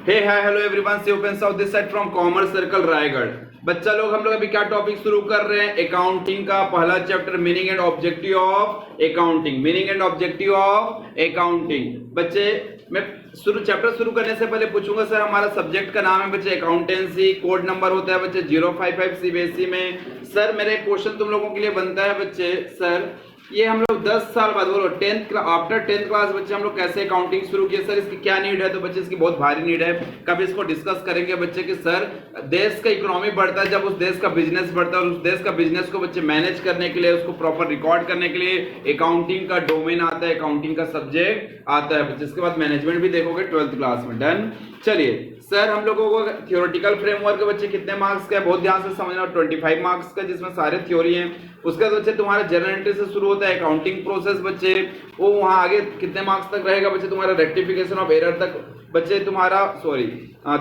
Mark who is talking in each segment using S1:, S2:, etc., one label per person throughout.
S1: Hey hi hello everyone, see open south this side from commerce circle Raigarh. बच्चा लोग हम लोग अभी क्या टॉपिक शुरू कर रहे हैं? अकाउंटिंग का पहला chapter, meaning and objective of accounting. Meaning and objective of accounting. बच्चे मैं चैप्टर शुरू करने से पहले पूछूंगा, सर हमारा सब्जेक्ट का नाम है बच्चे अकाउंटेंसी, कोड नंबर होता है बच्चे 055 सीबीएसई में। सर मेरा एक क्वेश्चन तुम लोगों के लिए बनता है बच्चे, सर ये हम लोग 10 साल बाद, बोलो आफ्टर 10th क्लास बच्चे हम लोग कैसे अकाउंटिंग शुरू किए, सर इसकी क्या नीड है? तो बच्चे इसकी बहुत भारी नीड है। कब इसको डिस्कस करेंगे बच्चे कि सर देश का इकोनॉमी बढ़ता है जब उस देश का बिजनेस बढ़ता है, और उस देश का बिजनेस को बच्चे मैनेज करने के लिए, उसको प्रॉपर रिकॉर्ड करने के लिए अकाउंटिंग का डोमेन आता है, अकाउंटिंग का सब्जेक्ट आता है बच्चे। इसके बाद मैनेजमेंट भी देखोगे 12th क्लास में। डन। चलिए सर हम लोगों को थ्योरेटिकल फ्रेमवर्क बच्चे कितने मार्क्स का है बहुत ध्यान से समझना, 25 मार्क्स का, जिसमें सारे थ्योरी हैं। उसके बाद बच्चे तुम्हारा जर्नल एंट्री से शुरू होता है अकाउंटिंग प्रोसेस बच्चे, वो वहां आगे कितने मार्क्स तक रहेगा बच्चे? तुम्हारा रेक्टिफिकेशन ऑफ एरर तक बच्चे तुम्हारा, सॉरी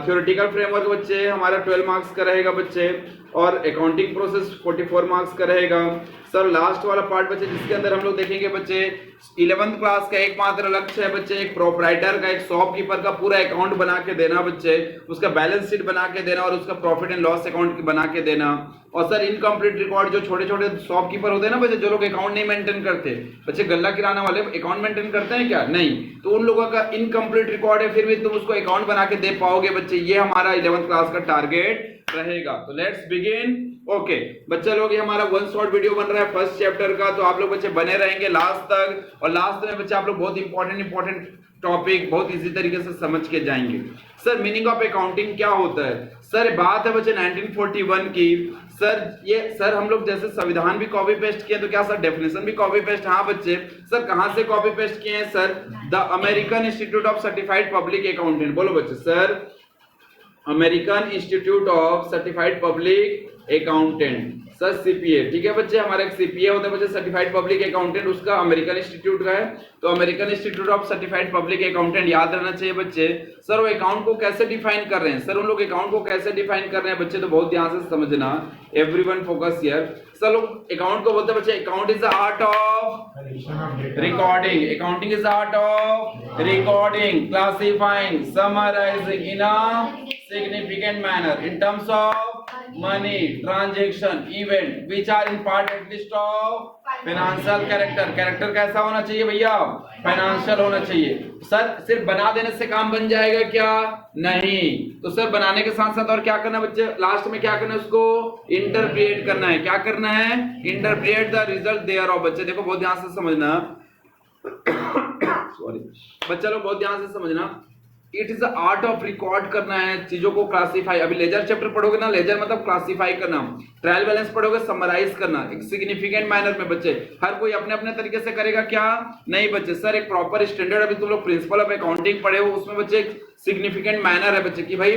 S1: थ्योरेटिकल फ्रेमवर्क बच्चे हमारा 12 मार्क्स का रहेगा बच्चे, और अकाउंटिंग प्रोसेस 44 मार्क्स का रहेगा। सर लास्ट वाला पार्ट बच्चे जिसके अंदर हम लोग देखेंगे बच्चे 11th क्लास का एकमात्र लक्ष्य है बच्चे, एक प्रोपराइटर का, एक शॉपकीपर का पूरा अकाउंट बना के देना बच्चे, उसका बैलेंस शीट बना के देना और उसका प्रॉफिट एंड लॉस अकाउंट बना के देना। और सर इनकम्प्लीट रिकॉर्ड, जो छोटे छोटे शॉपकीपर होते हैं ना बच्चे, जो लोग अकाउंट नहीं मेंटेन करते बच्चे, गल्ला किराना वाले अकाउंट मेंटेन करते हैं क्या? नहीं, तो उन लोगों का इनकम्प्लीट रिकॉर्ड है, फिर भी तुम उसको अकाउंट बना के दे पाओगे बच्चे, ये हमारा 11th क्लास का टारगेट रहेगा। तो लेट्स बिगिन। ओके बच्चा लोग, ये हमारा वन शॉट वीडियो बन रहा है फर्स्ट चैप्टर का, तो आप लोग बच्चे बने रहेंगे लास्ट तक, और लास्ट में बच्चे आप लोग बहुत इंपॉर्टेंट टॉपिक बहुत इजी तरीके से समझ के जाएंगे। सर मीनिंग ऑफ अकाउंटिंग क्या होता है? सर बात है बच्चे 1941 की। सर हम लोग जैसे संविधान भी कॉपी पेस्ट किए, तो क्या सर डेफिनेशन भी कॉपी पेस्ट? हाँ बच्चे। सर कहां से कॉपी पेस्ट किए हैं? Sir the American institute of certified public accountant. बोलो बच्चे। Sir American institute of certified public accountant, sir CPA. ठीक है बच्चे, हमारा एक सीपीए होता है बच्चे सर्टिफाइड पब्लिक अकाउंटेंट, उसका अमेरिकन इंस्टीट्यूट का है, तो American institute of certified public accountant याद रहना चाहिए बच्चे। सर वो अकाउंट को कैसे डिफाइन कर रहे हैं? सर उन लोग अकाउंट को कैसे डिफाइन कर रहे हैं बच्चे, तो बहुत ध्यान से समझना, एवरीवन फोकस हियर। सर लोग अकाउंट को बोलते हैं बच्चे, account is the art of recording. Accounting is the art of recording, classifying, summarising in a significant manner in terms of money, transaction, event which are in part at least of financial character। Character कैसा होना चाहिए भैया? Financial होना चाहिए। Sir सिर्फ बना देने से काम बन जाएगा क्या? नहीं। तो सर बनाने के साथ साथ और क्या करना है बच्चे? लास्ट में क्या करना है? उसको इंटरप्रिएट करना है। क्या करना है? Interpret the result thereof. बच्चे देखो बहुत ध्यान से समझना सॉरी बच्चा लोग बहुत ध्यान से समझना, it is the art of record करना है, चीजों को क्लासिफाई। अभी लेजर चैप्टर पढ़ोगे ना, लेजर मतलब क्लासिफाई करना, ट्रायल बैलेंस पढ़ोगे समराइज करना, एक सिग्निफिकेंट मैनर में बच्चे। हर कोई अपने अपने तरीके से करेगा क्या? नहीं बच्चे। सर एक प्रॉपर स्टैंडर्ड, अभी तुम लोग प्रिंसिपल ऑफ अकाउंटिंग पढ़े हो, उसमें बच्चे एक सिग्निफिकेंट मैनर है बच्चे कि भाई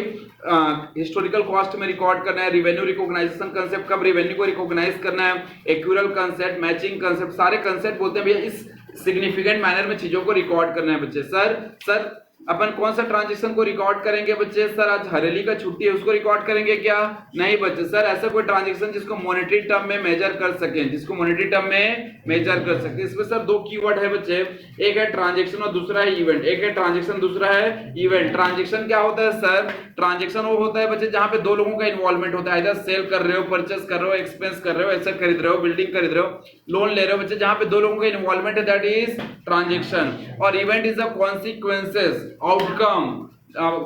S1: हिस्टोरिकल कॉस्ट में रिकॉर्ड करना है, रिवेन्यू रिकॉग्नाइजेशन कंसेप्ट, कब रिवेन्यू को रिकॉग्नाइज करना है, एक्यूरल कंसेप्ट, मैचिंग कंसेप्ट, सारे कंसेप्ट बोलते हैं भैया इस सिग्निफिकेंट मैनर में चीजों को रिकॉर्ड करना है बच्चे। सर अपन कौन सा ट्रांजैक्शन को रिकॉर्ड करेंगे बच्चे? सर आज हरेली का छुट्टी है, उसको रिकॉर्ड करेंगे क्या? नहीं बच्चे। सर ऐसा कोई ट्रांजैक्शन जिसको मॉनेटरी टर्म में मेजर कर सकें, जिसको मॉनेटरी टर्म में मेजर कर सकें। इसमें सर दो कीवर्ड है बच्चे, एक है ट्रांजैक्शन और दूसरा है इवेंट। एक है ट्रांजैक्शन, दूसरा है इवेंट। ट्रांजैक्शन क्या होता है सर? ट्रांजैक्शन वो होता है बच्चे जहां पे दो लोगों का इन्वॉल्वमेंट होता है, इधर सेल कर रहे हो, परचेस कर रहे हो, एक्सपेंस कर रहे हो, एसेट खरीद रहे हो, बिल्डिंग खरीद रहे हो, लोन ले रहे हो बच्चे, जहां पे दो लोगों का इन्वॉल्वमेंट है, दैट इज ट्रांजैक्शन। और event is the consequences, outcome,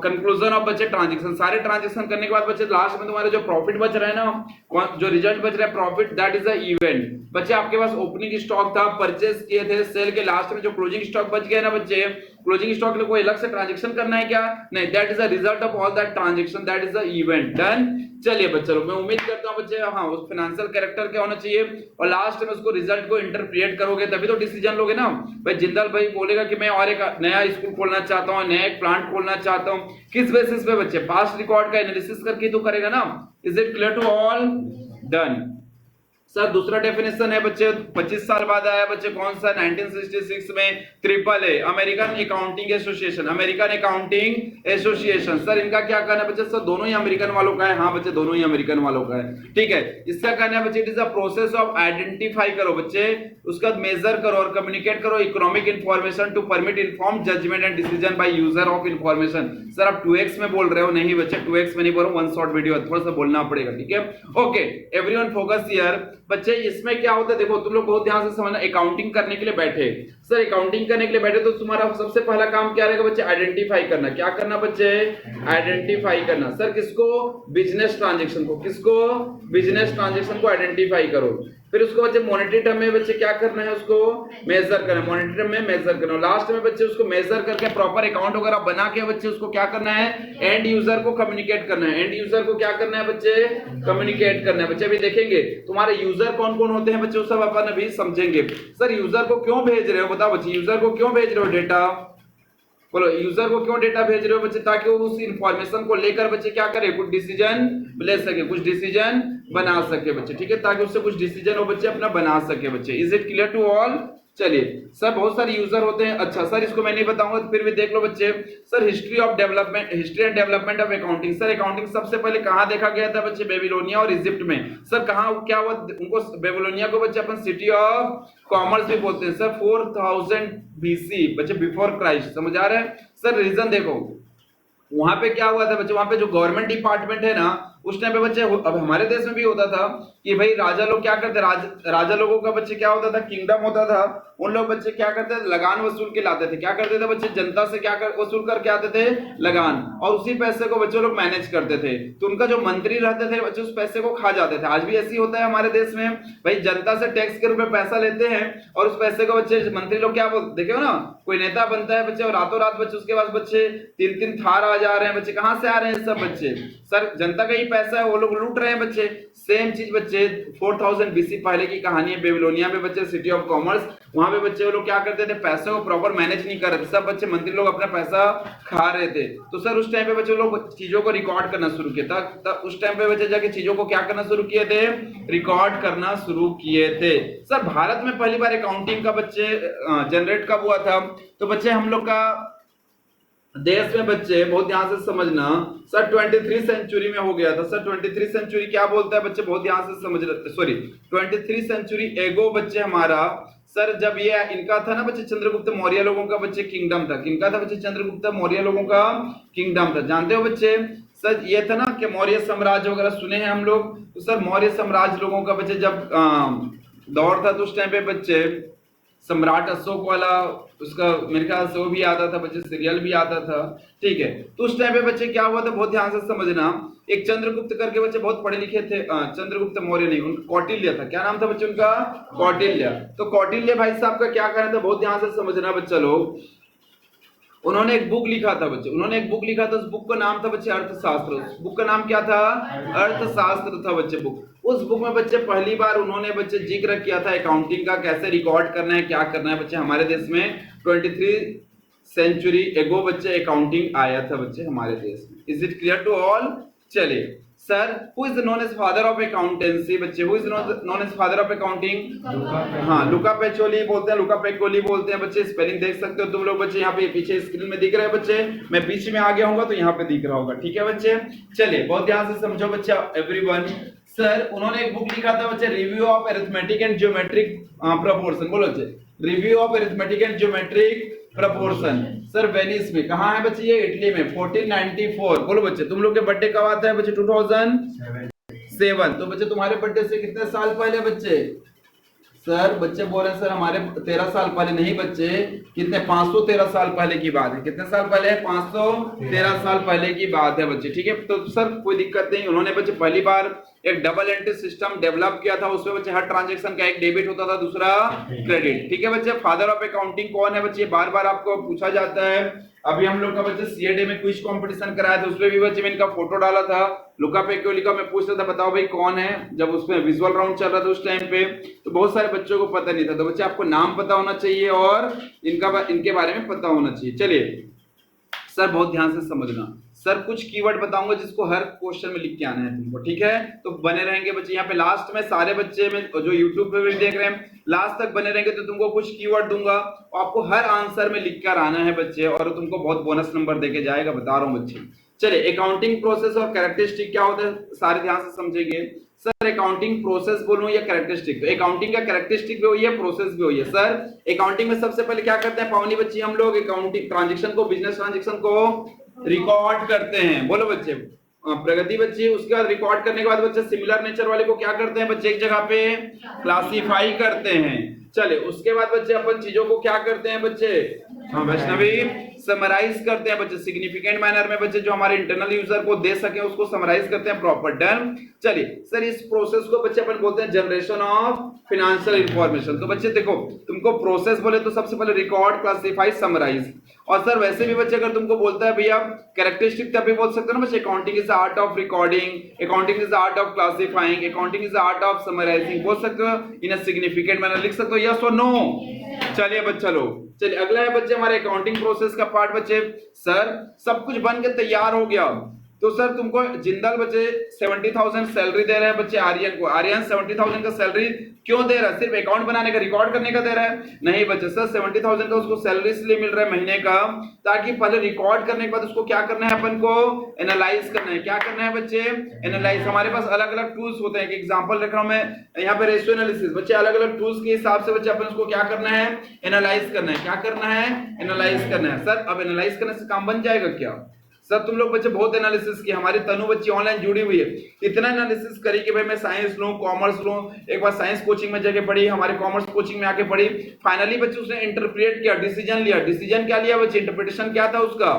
S1: conclusion of बच्चे ट्रांजैक्शन। सारे ट्रांजैक्शन करने के बाद बच्चे लास्ट में तुम्हारे जो प्रॉफिट बच रहा है ना, जो रिजल्ट बच रहा है profit, that is the event. बच्चे आपके पास ओपनिंग स्टॉक था, परचेस किए थे, सेल के लास्ट में जो क्लोजिंग स्टॉक बच गया ना बच्चे, क्लोजिंग स्टॉक के लिए कोई अलग से ट्रांजैक्शन करना है क्या? नहीं, that is the result of all that transaction, that is the event. Done. चलिए बच्चे लोग, मैं उम्मीद करता हूं बच्चे हाँ उस फाइनेंशियल कैरेक्टर क्या होना चाहिए, और लास्ट में उसको रिजल्ट को इंटरप्रिएट करोगे तभी तो डिसीजन लोगे ना। भाई जिंदल भाई बोलेगा कि मैं और एक नया स्कूल खोलना चाहता हूं, नया एक प्लांट खोलना चाहता हूं, किस बेसिस पे बच्चे? पास्ट रिकॉर्ड का एनालिसिस करके तो करेगा ना। Is it clear to all? Done. Sir दूसरा डेफिनेशन है बच्चे 25 साल बाद आया बच्चे, कौन सा? 1966 में AAA American accounting association, American accounting association. Sir इनका क्या कहना है बच्चे? सर दोनों ही अमेरिकन वालों का है। हाँ बच्चे दोनों ही अमेरिकन वालों का है, ठीक है। इसका कहना है बच्चे it is a process of identify करो बच्चे, उसका मेजर करो और कम्युनिकेट करो economic information to permit inform judgement and decision by user of information. Sir आप 2x में बोल रहे हो? नहीं बच्चे 2x में नहीं बोल रहा हूं, वन शॉट वीडियो थोड़ा सा बोलना पड़ेगा, ठीक है। Okay everyone focus here. बच्चे इसमें क्या होता है देखो, तुम लोग बहुत ध्यान से समझना। अकाउंटिंग करने के लिए बैठे, सर अकाउंटिंग करने के लिए बैठे तो तुम्हारा सबसे पहला काम क्या रहेगा बच्चे? आइडेंटिफाई करना। क्या करना बच्चे? आइडेंटिफाई करना। सर किसको? बिजनेस ट्रांजैक्शन को। किसको? बिजनेस ट्रांजैक्शन को आइडेंटिफाई करो। फिर उसको बच्चे मॉनेटरी टर्म में बच्चे क्या करना है? उसको मेजर करना है, मॉनेटरी टर्म में मेजर करना। लास्ट में बच्चे उसको मेजर करके प्रॉपर अकाउंट वगैरह बना के बच्चे उसको क्या करना है? एंड यूजर को कम्युनिकेट करना है। एंड यूजर को क्या करना है बच्चे? कम्युनिकेट करना है। बच्चे अभी देखेंगे तुम्हारे यूजर कौन कौन होते हैं बच्चे, सब अपन अभी समझेंगे। सर यूजर को क्यों भेज रहे हो? बताओ बच्चे यूजर को क्यों भेज रहे हो डेटा? बोलो यूजर को क्यों डेटा भेज रहे हो बच्चे? ताकि वो उस इंफॉर्मेशन को लेकर बच्चे क्या करे? कुछ डिसीजन ले सके, कुछ डिसीजन बना सके बच्चे, ठीक है। ताकि उससे कुछ डिसीजन वो बच्चे अपना बना सके बच्चे। Is it clear to all? चलिए सर बहुत सारे यूजर होते हैं। अच्छा सर इसको मैं नहीं बताऊंगा तो फिर भी देख लो बच्चे। Sir history of development, history and development of accounting. Sir accounting सबसे पहले कहां देखा गया था बच्चे? बेबीलोनिया और इजिप्ट में। सर कहां क्या हुआ उनको? बेबीलोनिया को बच्चे अपन सिटी ऑफ कॉमर्स भी बोलते हैं। सर 4000 BC बच्चे, बिफोर क्राइस्ट। समझ आ रहा है? सर रीजन देखो वहां पे क्या हुआ था बच्चे, वहां पे जो गवर्नमेंट डिपार्टमेंट है ना उस टाइम पे बच्चे, अब हमारे देश में भी होता था कि भाई राजा लोग क्या करते, राजा लोगों का बच्चे क्या होता था? किंगडम होता था। उन लोग बच्चे क्या करते थे? लगान वसूल के लाते थे। क्या करते थे बच्चे? जनता से क्या वसूल करके आते थे? लगान। और उसी पैसे को बच्चे लोग मैनेज करते थे। तो उनका जो मंत्री रहते थे बच्चे उस पैसे को खा जाते थे। आज भी ऐसी होता है हमारे देश में, भाई जनता से टैक्स के रूप में पैसा लेते हैं और उस पैसे को बच्चे मंत्री लोग क्या बोलते, देखे हो ना, कोई नेता बनता है बच्चे और रातों रात बच्चे उसके पास बच्चे 3-3 थार आ जा रहे हैं बच्चे। कहां से आ रहे हैं सब बच्चे? सर जनता का ही पैसा है, वो लोग लूट रहे हैं बच्चे। सेम चीज बच्चे 4000 BC पहले की कहानी है। बेबीलोनिया में बच्चे सिटी ऑफ कॉमर्स, वहां पे बच्चे वो लोग क्या करते थे? पैसे को प्रॉपर मैनेज नहीं कर रहे थे। सब बच्चे मंत्री लोग अपना पैसा खा रहे थे। तो सर उस टाइम पे बच्चे लोग चीजों को रिकॉर्ड करना शुरू किया था। उस टाइम पे बच्चे जाके चीजों को क्या करना शुरू किए थे? रिकॉर्ड करना शुरू किए थे। सर भारत में पहली बार अकाउंटिंग का बच्चे जनरेट कब हुआ था? तो बच्चे हम लोग का देश में बच्चे बहुत ध्यान से समझना, सर 23 सेंचुरी में हो गया था। सर 23 सेंचुरी क्या बोलता है बच्चे? बहुत ध्यान से समझ रहे, सॉरी 23 सेंचुरी एगो बच्चे हमारा, सर जब ये इनका था ना बच्चे, चंद्रगुप्त मौर्य लोगों का बच्चे किंगडम था। किनका था बच्चे? चंद्रगुप्त मौर्य लोगों का किंगडम था। जानते हो बच्चे? सर ये था ना कि मौर्य साम्राज्य वगैरह सुने हैं हम लोग। तो सर मौर्य साम्राज्य लोगों का बच्चे जब दौर था तो उस टाइम पे बच्चे सम्राट अशोक वाला, उसका मेरे ख्याल से वो भी आता था बच्चे, सीरियल भी आता था, ठीक है। तो उस टाइम पे बच्चे क्या हुआ था, बहुत ध्यान से समझना। एक चंद्रगुप्त करके बच्चे बहुत पढ़े लिखे थे, चंद्रगुप्त मौर्य नहीं, उनका कौटिल्य था। क्या नाम था बच्चे उनका? कौटिल्य। तो कौटिल्य भाई साहब का क्या कहना था, बहुत ध्यान से समझना बच्चा लोग। उन्होंने एक बुक लिखा था बच्चे, उन्होंने एक बुक लिखा था, उस बुक का नाम था बच्चे अर्थशास्त्र। उस बुक का नाम क्या था? अर्थशास्त्र था बच्चे बुक। उस बुक में बच्चे पहली बार उन्होंने बच्चे जिक्र किया था अकाउंटिंग का, कैसे रिकॉर्ड करना है, क्या करना है बच्चे। हमारे देश में 23 सेंचुरी एगो बच्चे अकाउंटिंग आया था बच्चे हमारे देश में। Is it clear to all? चलिए sir, who is known as father of accountancy बच्चे? Who is known as father of accounting? हाँ, लुका पैचोली बोलते हैं, लुका पैकोली बोलते हैं बच्चे। स्पेलिंग देख सकते हो तुम लोग बच्चे, यहाँ पे पीछे स्क्रीन में दिख रहा है बच्चे। मैं बीच में आ गया हूँ तो यहाँ पे दिख रहा होगा, ठीक है बच्चे। चलिए बहुत ध्यान से समझो बच्चा एवरीवन। सर उन्होंने एक बुक लिखा था बच्चे, review of arithmetic and geometric proportion. बोलो बच्चे, review of arithmetic and geometric proportion. Sir Venice में, कहाँ है बच्चे? ये इटली में, 1494। बोलो बच्चे, तुम लोग के बर्थडे कब आता है बच्चे? 2007। तो बच्चे तुम्हारे बर्थडे से कितने साल पहले बच्चे? सर बच्चे बोल रहे हैं सर हमारे 13 साल पहले। नहीं बच्चे, कितने? 513 साल पहले की बात है। कितने साल पहले? 513 साल पहले की बात है बच्चे, ठीक है। तो सर कोई दिक्कत नहीं। उन्होंने बच्चे पहली बार एक डबल एंट्री सिस्टम डेवलप किया था। उसमें बच्चे हर ट्रांजैक्शन का एक डेबिट होता था, दूसरा क्रेडिट, ठीक है बच्चे। फादर ऑफ अकाउंटिंग कौन है बच्चे? बार बार आपको पूछा जाता है। अभी हम लोग का बच्चे सीएडी में क्विज कंपटीशन कराया था, उसमें भी बच्चे मैंने इनका फोटो डाला था। लुका पैकोली का मैं पूछ रहा था, बताओ भाई कौन है, जब उसमें विजुअल राउंड चल रहा था उस टाइम पे। तो बहुत सारे बच्चों को पता नहीं था। तो बच्चे आपको नाम पता होना चाहिए और इनके बारे में पता होना चाहिए। चलिए सर बहुत ध्यान से समझना, सर कुछ कीवर्ड बताऊंगा जिसको हर क्वेश्चन में लिख के आना है तुमको, ठीक है? तो बने रहेंगे बच्चे यहाँ पे लास्ट में, सारे बच्चे में जो यूट्यूब पे भी देख रहे हैं लास्ट तक बने रहेंगे तो तुमको कुछ कीवर्ड दूंगा और आपको हर आंसर में लिख कर आना है बच्चे, और तुमको बहुत बोनस नंबर देके जाएगा, बता रहा हूँ बच्चे। चलिए अकाउंटिंग प्रोसेस और कैरेक्टरिस्टिक क्या होता है सारे ध्यान से समझेंगे। सर अकाउंटिंग प्रोसेस बोलूं या कैरेक्टरिस्टिक? तो अकाउंटिंग का कैरेक्टरिस्टिक भी हुई है, प्रोसेस भी हुई है। सर अकाउंटिंग में सबसे पहले क्या करते हैं पावनी बच्ची हम लोग? अकाउंटिंग ट्रांजैक्शन को, बिजनेस ट्रांजैक्शन को रिकॉर्ड करते हैं। बोलो बच्चे, प्रगति बच्ची। उसके बाद रिकॉर्ड करने के बाद बच्चे सिमिलर नेचर वाले को क्या करते हैं बच्चे? एक जगह पे क्लासिफाई करते हैं। चले उसके बाद बच्चे अपन चीजों को क्या करते हैं बच्चे? हाँ वैष्णवी, समराइज करते हैं बच्चे सिग्निफिकेंट मैनर में बच्चे, जो हमारे इंटरनल यूजर को दे सके उसको समराइज करते हैं प्रॉपर। डन। चलिए सर इस प्रोसेस को बच्चे अपन बोलते हैं जनरेशन ऑफ फाइनेंशियल इंफॉर्मेशन। तो बच्चे देखो तुमको प्रोसेस बोले तो सबसे पहले रिकॉर्ड, क्लासिफाई, समराइज। और सर वैसे भी बच्चे अगर तुमको बोलता है भैया कैरेक्टरिस्टिक तभी बोल सकते हो ना बच्चे, accounting is the art of recording, accounting is the art of classifying, accounting is the art of summarising, बोल सकते हो इन अ सिग्निफिकेंट मैनर, लिख सकते हो यस और नो। चलिए बच्चा लोग, चलिए अगला है बच्चे हमारे अकाउंटिंग प्रोसेस का पार्ट बच्चे। सर सब कुछ बन के तैयार हो गया तो सर तुमको जिंदल बच्चे 70,000 सैलरी दे रहे हैं बच्चे आर्यन को। आर्यन 70,000 का सैलरी क्यों दे रहा है? सिर्फ अकाउंट बनाने का, रिकॉर्ड करने का दे रहा है? नहीं बच्चे, सर 70,000 का उसको सैलरी इसलिए मिल रहा है महीने का ताकि पहले रिकॉर्ड करने के बाद उसको क्या करना है अपन को? एनालाइज करना है। क्या करना है बच्चे? एनालाइज। हमारे पास अलग अलग टूल्स होते हैं, एक एग्जांपल रख रहा हूं मैं यहाँ पे, रेशियो एनालिसिस। बच्चे अलग अलग टूल्स के हिसाब से बच्चे अपन उसको क्या करना है? एनालाइज करना है। क्या करना है? एनालाइज करना है। सर अब एनालाइज करने से काम बन जाएगा क्या? सर तुम लोग बच्चे बहुत एनालिसिस किए, हमारी तनु बच्ची ऑनलाइन जुड़ी हुई है, इतना एनालिसिस करी कि भाई मैं साइंस लूं, कॉमर्स लूं। एक बार साइंस कोचिंग में जाके पढ़ी, हमारे कॉमर्स कोचिंग में आके पढ़ी, फाइनली बच्चे उसने इंटरप्रेट किया, डिसीजन लिया। डिसीजन क्या लिया बच्चे? इंटरप्रिटेशन क्या था उसका?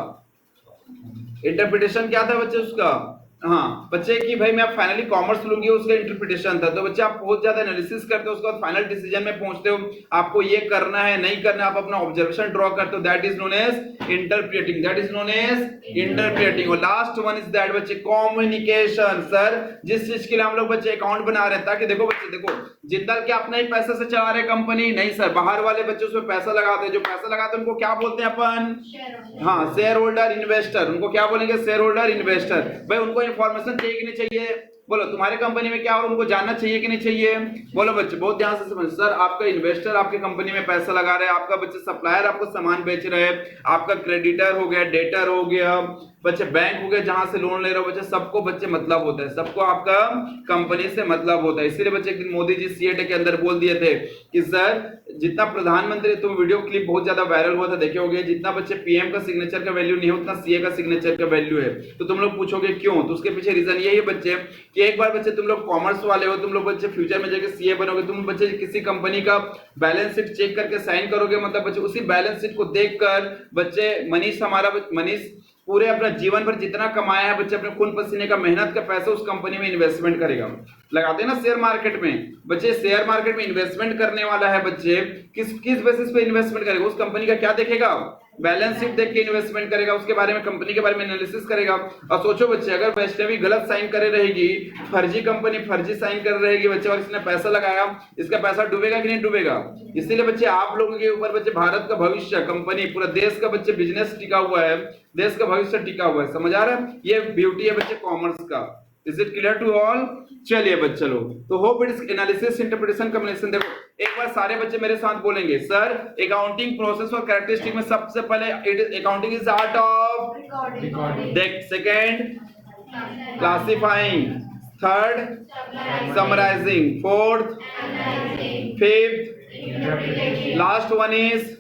S1: इंटरप्रिटेशन क्या था बच्चे उसका? हाँ बच्चे कि भाई मैं फाइनली कॉमर्स लूंगी, उसका इंटरप्रिटेशन था। तो बच्चे आप बहुत ज्यादा एनालिसिस करते हो, उसके बाद फाइनल डिसीजन में पहुंचते हो, आपको ये करना है नहीं करना, आप अपना ऑब्जर्वेशन ड्रॉ करते हो, that is known as interpreting, that is known as interpreting. और लास्ट वन इज दैट बच्चे कम्युनिकेशन। सर जिस चीज के लिए हम लोग बच्चे अकाउंट बना रहे हैं, ताकि देखो बच्चे देखो जिंदल क्या अपना ही पैसा से चला रहे कंपनी? नहीं सर, बाहर वाले बच्चे उसमें पैसा लगाते हैं, जो पैसा लगाते हैं उनको क्या बोलते हैं अपन? हाँ शेयर होल्डर, इन्वेस्टर। उनको क्या बोलेंगे? Share holder, investor. भाई उनको इंफॉर्मेशन चाहिए कि नहीं चाहिए? बोलो तुम्हारे कंपनी में क्या और उनको जानना चाहिए कि नहीं चाहिए? बोलो बच्चे बहुत ध्यान से समझ। सर आपका इन्वेस्टर आपके कंपनी में पैसा लगा रहे हैं, आपका बच्चे सप्लायर आपको सामान बेच रहे हैं, आपका क्रेडिटर हो गया, डेटर हो गया, बच्चे बैंक हो गया जहां से लोन ले रहे हो, बच्चे सबको बच्चे मतलब होता है, सबको आपका कंपनी से मतलब होता है। इसीलिए बच्चे एक दिन मोदी जी सीएटे के अंदर बोल दिए थे कि सर जितना प्रधानमंत्री, तो वीडियो क्लिप बहुत ज्यादा वायरल हुआ था, देखे होंगे, जितना बच्चे पीएम का सिग्नेचर का वैल्यू नहीं है उतना सीए का सिग्नेचर का वैल्यू है। तो तुम लोग पूछोगे क्यों? तो उसके पीछे रीजन यही है बच्चे कि एक बार बच्चे तुम लोग कॉमर्स वाले हो, तुम लोग बच्चे फ्यूचर में जाके सीए बनोगे, तुम बच्चे किसी कंपनी का बैलेंस शीट चेक करके साइन करोगे, मतलब बच्चे उसी बैलेंस शीट को देखकर बच्चे मनीष पूरे अपना जीवन भर जितना कमाया है बच्चे अपने खून पसीने का मेहनत का पैसा उस कंपनी में इन्वेस्टमेंट करेगा। लगाते हैं ना शेयर मार्केट में, बच्चे शेयर मार्केट में इन्वेस्टमेंट करने वाला है बच्चे, किस बेसिस पे इन्वेस्टमेंट करेगा? उस कंपनी का क्या देखेगा? बैलेंस शीट देख के इन्वेस्टमेंट करेगा, उसके बारे में कंपनी के बारे में एनालिसिस करेगा। और सोचो बच्चे अगर वैष्णवी गलत साइन करे रहेगी, फर्जी कंपनी फर्जी साइन कर रहेगी बच्चे, और इसने पैसा लगाया, इसका पैसा डूबेगा कि नहीं डूबेगा? इसीलिए बच्चे आप लोगों के ऊपर बच्चे भारत का भविष्य, कंपनी, पूरा देश का बच्चे बिजनेस टिका हुआ है, देश का भविष्य टिका हुआ है। समझ आ रहा है? ये ब्यूटी है बच्चे कॉमर्स का। Is it clear to all? चलिए बच्चे लोग, तो hope it is analysis, interpretation, communication. देखो एक बार सारे बच्चे मेरे साथ बोलेंगे, सर अकाउंटिंग प्रोसेस और कैरेक्टरिस्टिक में सबसे पहले accounting is art of recording, second classifying, third summarising, fourth fifth, last one is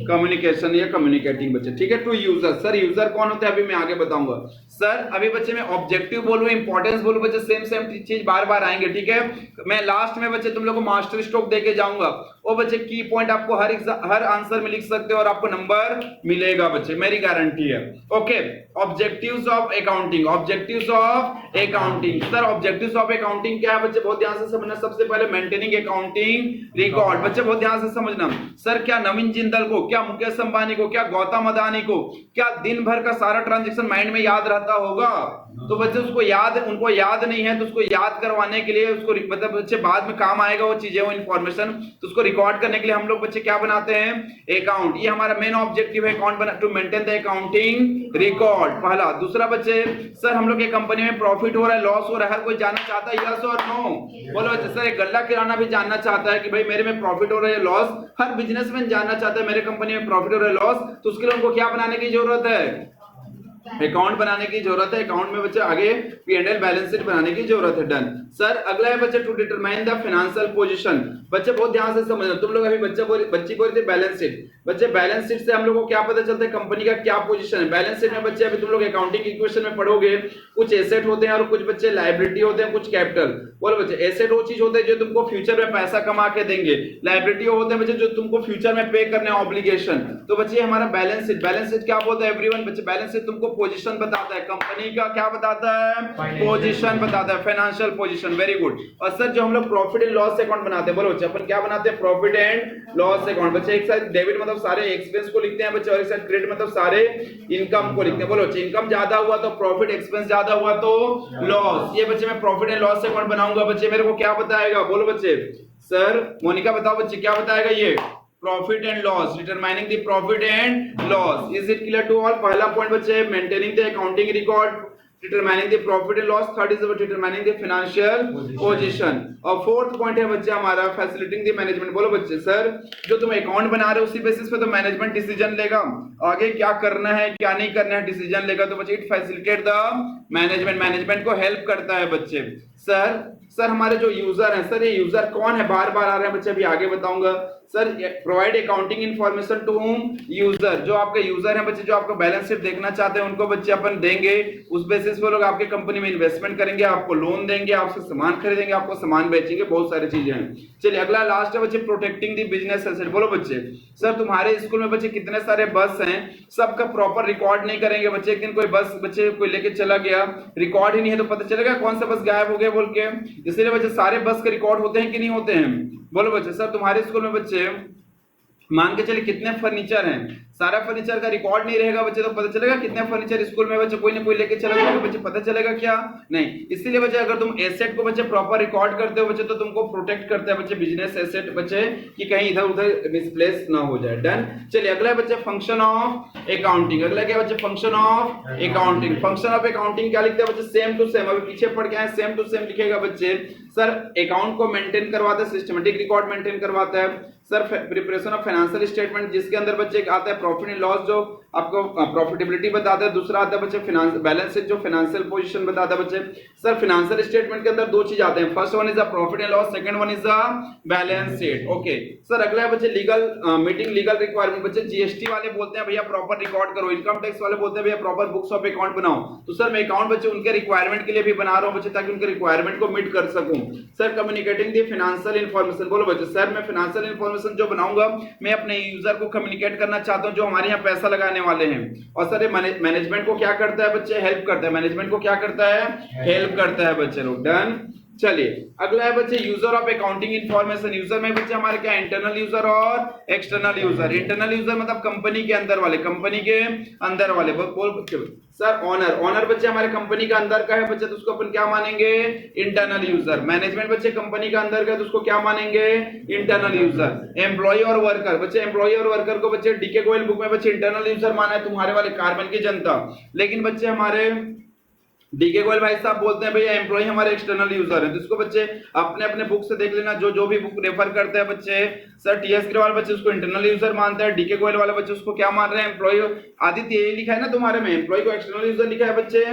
S1: communication या कम्युनिकेटिंग बच्चे। ठीक है, टू यूजर। सर यूजर कौन होते हैं अभी मैं आगे बताऊंगा। सर अभी बच्चे मैं ऑब्जेक्टिव बोलूं, इंपॉर्टेंस बोलूं, बच्चे सेम चीज बार बार आएंगे। ठीक है, मैं लास्ट में बच्चे तुम लोगों को मास्टर स्ट्रोक देके जाऊंगा, वो बच्चे की पॉइंट आपको हर आंसर में लिख सकते हो और आपको नंबर मिलेगा बच्चे, मेरी गारंटी है। Okay, objectives of accounting, objectives of accounting. Sir objectives of accounting क्या है बच्चे? बहुत ध्यान से समझना। सबसे पहले मेंटेनिंग अकाउंटिंग रिकॉर्ड, बच्चे बहुत ध्यान से समझना। सर क्या नवीन जिंदल को, क्या मुकेश अंबानी को, क्या गौतम अदानी को, क्या दिन भर का सारा ट्रांजैक्शन माइंड में याद रहता होगा? तो बच्चे उनको याद नहीं है, तो उसको याद करवाने के लिए उसको मतलब बच्चे बाद में काम आएगा वो चीजें, वो इन्फॉर्मेशन, तो उसको रिकॉर्ड करने के लिए हम लोग बच्चे क्या बनाते हैं, अकाउंट। ये हमारा मेन ऑब्जेक्टिव है अकाउंट बना, to maintain the accounting record, पहला। दूसरा बच्चे, सर हम लोग के कंपनी में प्रॉफिट हो रहा है, लॉस हो रहा है, हर कोई जानना चाहता है, यस और नो? बोलो बच्चे। सर एक गल्ला किराना भी जानना चाहता है कि भाई मेरे में प्रॉफिट हो रहा है लॉस, हर बिजनेसमैन जानना चाहता है मेरे कंपनी में प्रॉफिट हो रहा है लॉस, तो उसके लिए उनको क्या बनाने की जरूरत है, अकाउंट बनाने की जरूरत है। अकाउंट में बच्चे आगे P&L बैलेंस शीट बनाने की जरूरत है। डन। सर अगला है बच्चे to determine the financial position. बच्चे बहुत ध्यान से समझना, तुम लोग अभी बच्ची बोल रही थी बैलेंस शीट। बच्चे बैलेंस शीट से हम लोग को क्या पता चलता है कंपनी का क्या पोजीशन है। बैलेंस शीट में बच्चे अभी तुम लोग अकाउंटिंग इक्वेशन में पढ़ोगे, कुछ एसेट होते हैं और कुछ बच्चे लायबिलिटी होते हैं, कुछ कैपिटल। बोलो बच्चे, एसेट वो चीज होते हैं जो तुमको फ्यूचर में पैसा कमा के देंगे, लायबिलिटी होते हैं बच्चे जो तुमको फ्यूचर में पे करने ऑब्लिगेशन। तो बच्चे हमारा बैलेंस शीट, बैलेंस शीट क्या बोलता है एवरीवन? बच्चे बैलेंस शीट तुमको पोजीशन बताता है, कंपनी का क्या बताता है, पोजीशन बताता है, फाइनेंशियल पोजीशन। Very good. और सर जो हम लोग प्रॉफिट एंड लॉस अकाउंट बनाते हैं, बोलो बच्चे अपन क्या बनाते हैं, प्रॉफिट एंड लॉस अकाउंट। बच्चे एक साइड डेबिट मतलब सारे एक्सपेंस को लिखते हैं बच्चे, और एक साइड क्रेडिट मतलब सारे इनकम को लिखते हैं। बोलो बच्चे, इनकम ज्यादा हुआ तो प्रॉफिट, एक्सपेंस ज्यादा हुआ तो लॉस। ये बच्चे मैं प्रॉफिट एंड लॉस अकाउंट बनाऊंगा, बच्चे मेरे को क्या बताएगा? बोलो बच्चे। सर मोनिका बताओ बच्चे क्या बताएगा ये, profit and loss, determining the profit and loss. Is it clear to all? पहला पॉइंट बच्चे maintaining the accounting record, determining the profit and loss, third is about determining the financial position, और fourth point है बच्चे हमारा facilitating the management। बोलो बच्चे। Sir जो तुम अकाउंट बना रहे हो उसी बेसिस पे तो मैनेजमेंट डिसीजन लेगा, आगे क्या करना है क्या नहीं करना है डिसीजन लेगा, तो बच्चे it facilitate the management, management को हेल्प करता है बच्चे। सर हमारे जो यूजर हैं, सर ये यूजर कौन है, बार बार आ रहे हैं बच्चे, अभी आगे बताऊंगा। Sir provide accounting information to home, user. जो आपके यूजर हैं बच्चे, जो आपका बैलेंस शीट देखना चाहते हैं उनको बच्चे अपन देंगे, उस बेसिस पे लोग आपके कंपनी में इन्वेस्टमेंट करेंगे, आपको लोन देंगे, आपसे सामान खरीदेंगे, आपको सामान बेचेंगे, बहुत सारी चीजें हैं। चलिए अगला लास्ट है बच्चे प्रोटेक्टिंग द बिजनेस एसेट। बोलो बच्चे। सर तुम्हारे स्कूल में बच्चे कितने सारे बस हैं, सबका प्रॉपर रिकॉर्ड नहीं करेंगे बच्चे, एक दिन कोई बस बच्चे कोई लेके चला गया, रिकॉर्ड ही नहीं है, तो पता चलेगा कौन सा बस गायब हो गया बोल के। इसलिए बच्चे सारे बस के रिकॉर्ड होते हैं कि नहीं होते हैं? बोलो बच्चे। सर तुम्हारे स्कूल में बच्चे मान के चलिए कितने फर्नीचर हैं, सारा फर्नीचर का रिकॉर्ड नहीं रहेगा बच्चे, तो पता चलेगा कितने फर्नीचर स्कूल में बच्चे कोई ना कोई लेके चला गया, बच्चे पता चलेगा क्या? नहीं। इसीलिए बच्चे अगर तुम एसेट को बच्चे प्रॉपर रिकॉर्ड करते हो बच्चे, तो तुमको प्रोटेक्ट करता है बच्चे बिजनेस एसेट बच्चे, कि कहीं इधर उधर मिसप्लेस ना हो जाए। डन। चलिए अगला है बच्चे फंक्शन ऑफ अकाउंटिंग। अगला क्या बच्चे, function of accounting. Function of accounting क्या लिखते हैं बच्चे, सेम टू सेम, अभी पीछे पढ़ के आए, सेम टू सेम लिखेगा बच्चे। सर अकाउंट को मेंटेन करवाता है, सिस्टमेटिक रिकॉर्ड मेंटेन करवाता है। Sir preparation of financial statement, जिसके अंदर बच्चे आता है प्रॉफिट एंड लॉस जो आपको प्रॉफिटेबिलिटी बताता है, दूसरा आता है बच्चे बैलेंस शीट जो फाइनेंशियल पोजीशन बताता है बच्चे। सर फाइनेंशियल स्टेटमेंट के अंदर दो चीज आते हैं, first one is the profit and loss, second one is the balance sheet. Okay. Sir अगला है बच्चे लीगल मीटिंग लीगल रिक्वायरमेंट। बच्चे जीएसटी वाले बोलते हैं भैया प्रॉपर रिकॉर्ड करो, इनकम टैक्स वाले बोलते हैं भैया प्रॉपर बुक्स ऑफ अकाउंट बनाओ। तो सर मैं अकाउंट बच्चे उनके रिक्वायरमेंट के लिए भी बना रहा हूं बच्चे, ताकि उनके रिक्वायरमेंट को मीट कर सकूं। Sir communicating the financial information. बोलो बच्चे। सर मैं फाइनेंशियल इंफॉर्मेशन जो बनाऊंगा, मैं अपने यूजर को कम्युनिकेट करना चाहता हूं जो हमारे यहाँ पैसा लगाने वाले हैं। और सर ये मैनेजमेंट को क्या करता है बच्चे, हेल्प करता है। मैनेजमेंट को क्या करता है, हेल्प करता है बच्चे लोग। डन। चलिए अगला है बच्चे user of accounting information. User में बच्चे हमारे क्या, इंटरनल यूजर और एक्सटर्नल यूजर। इंटरनल यूजर मतलब कंपनी के अंदर वाले, कंपनी के अंदर वाले। बोल बच्चे। सर ऑनर, ऑनर बच्चे हमारे कंपनी का अंदर का है बच्चे, तो उसको अपन क्या मानेंगे, इंटरनल यूजर। मैनेजमेंट बच्चे कंपनी का अंदर का है, तो उसको क्या मानेंगे, इंटरनल यूजर। एम्प्लॉय और वर्कर बच्चे, एम्प्लॉय और वर्कर को बच्चे डीके गोयल बुक में बच्चे इंटरनल यूजर माना है तुम्हारे वाले कार्बन की जनता, लेकिन बच्चे हमारे डीके गोयल भाई साहब बोलते हैं भैया एम्प्लॉय हमारे एक्सटर्नल यूजर है। तो इसको बच्चे अपने अपने बुक से देख लेना, जो भी बुक रेफर करते हैं बच्चे। सर टीएस ग्रेवाल बच्चे उसको इंटरनल यूजर मानते हैं, डीके गोयल वाले बच्चे उसको क्या मान रहे हैं, एम्प्लॉय। आदित्य यही लिखा है ना तुम्हारे में, एम्प्लॉय को एक्सटर्नल यूजर लिखा है बच्चे।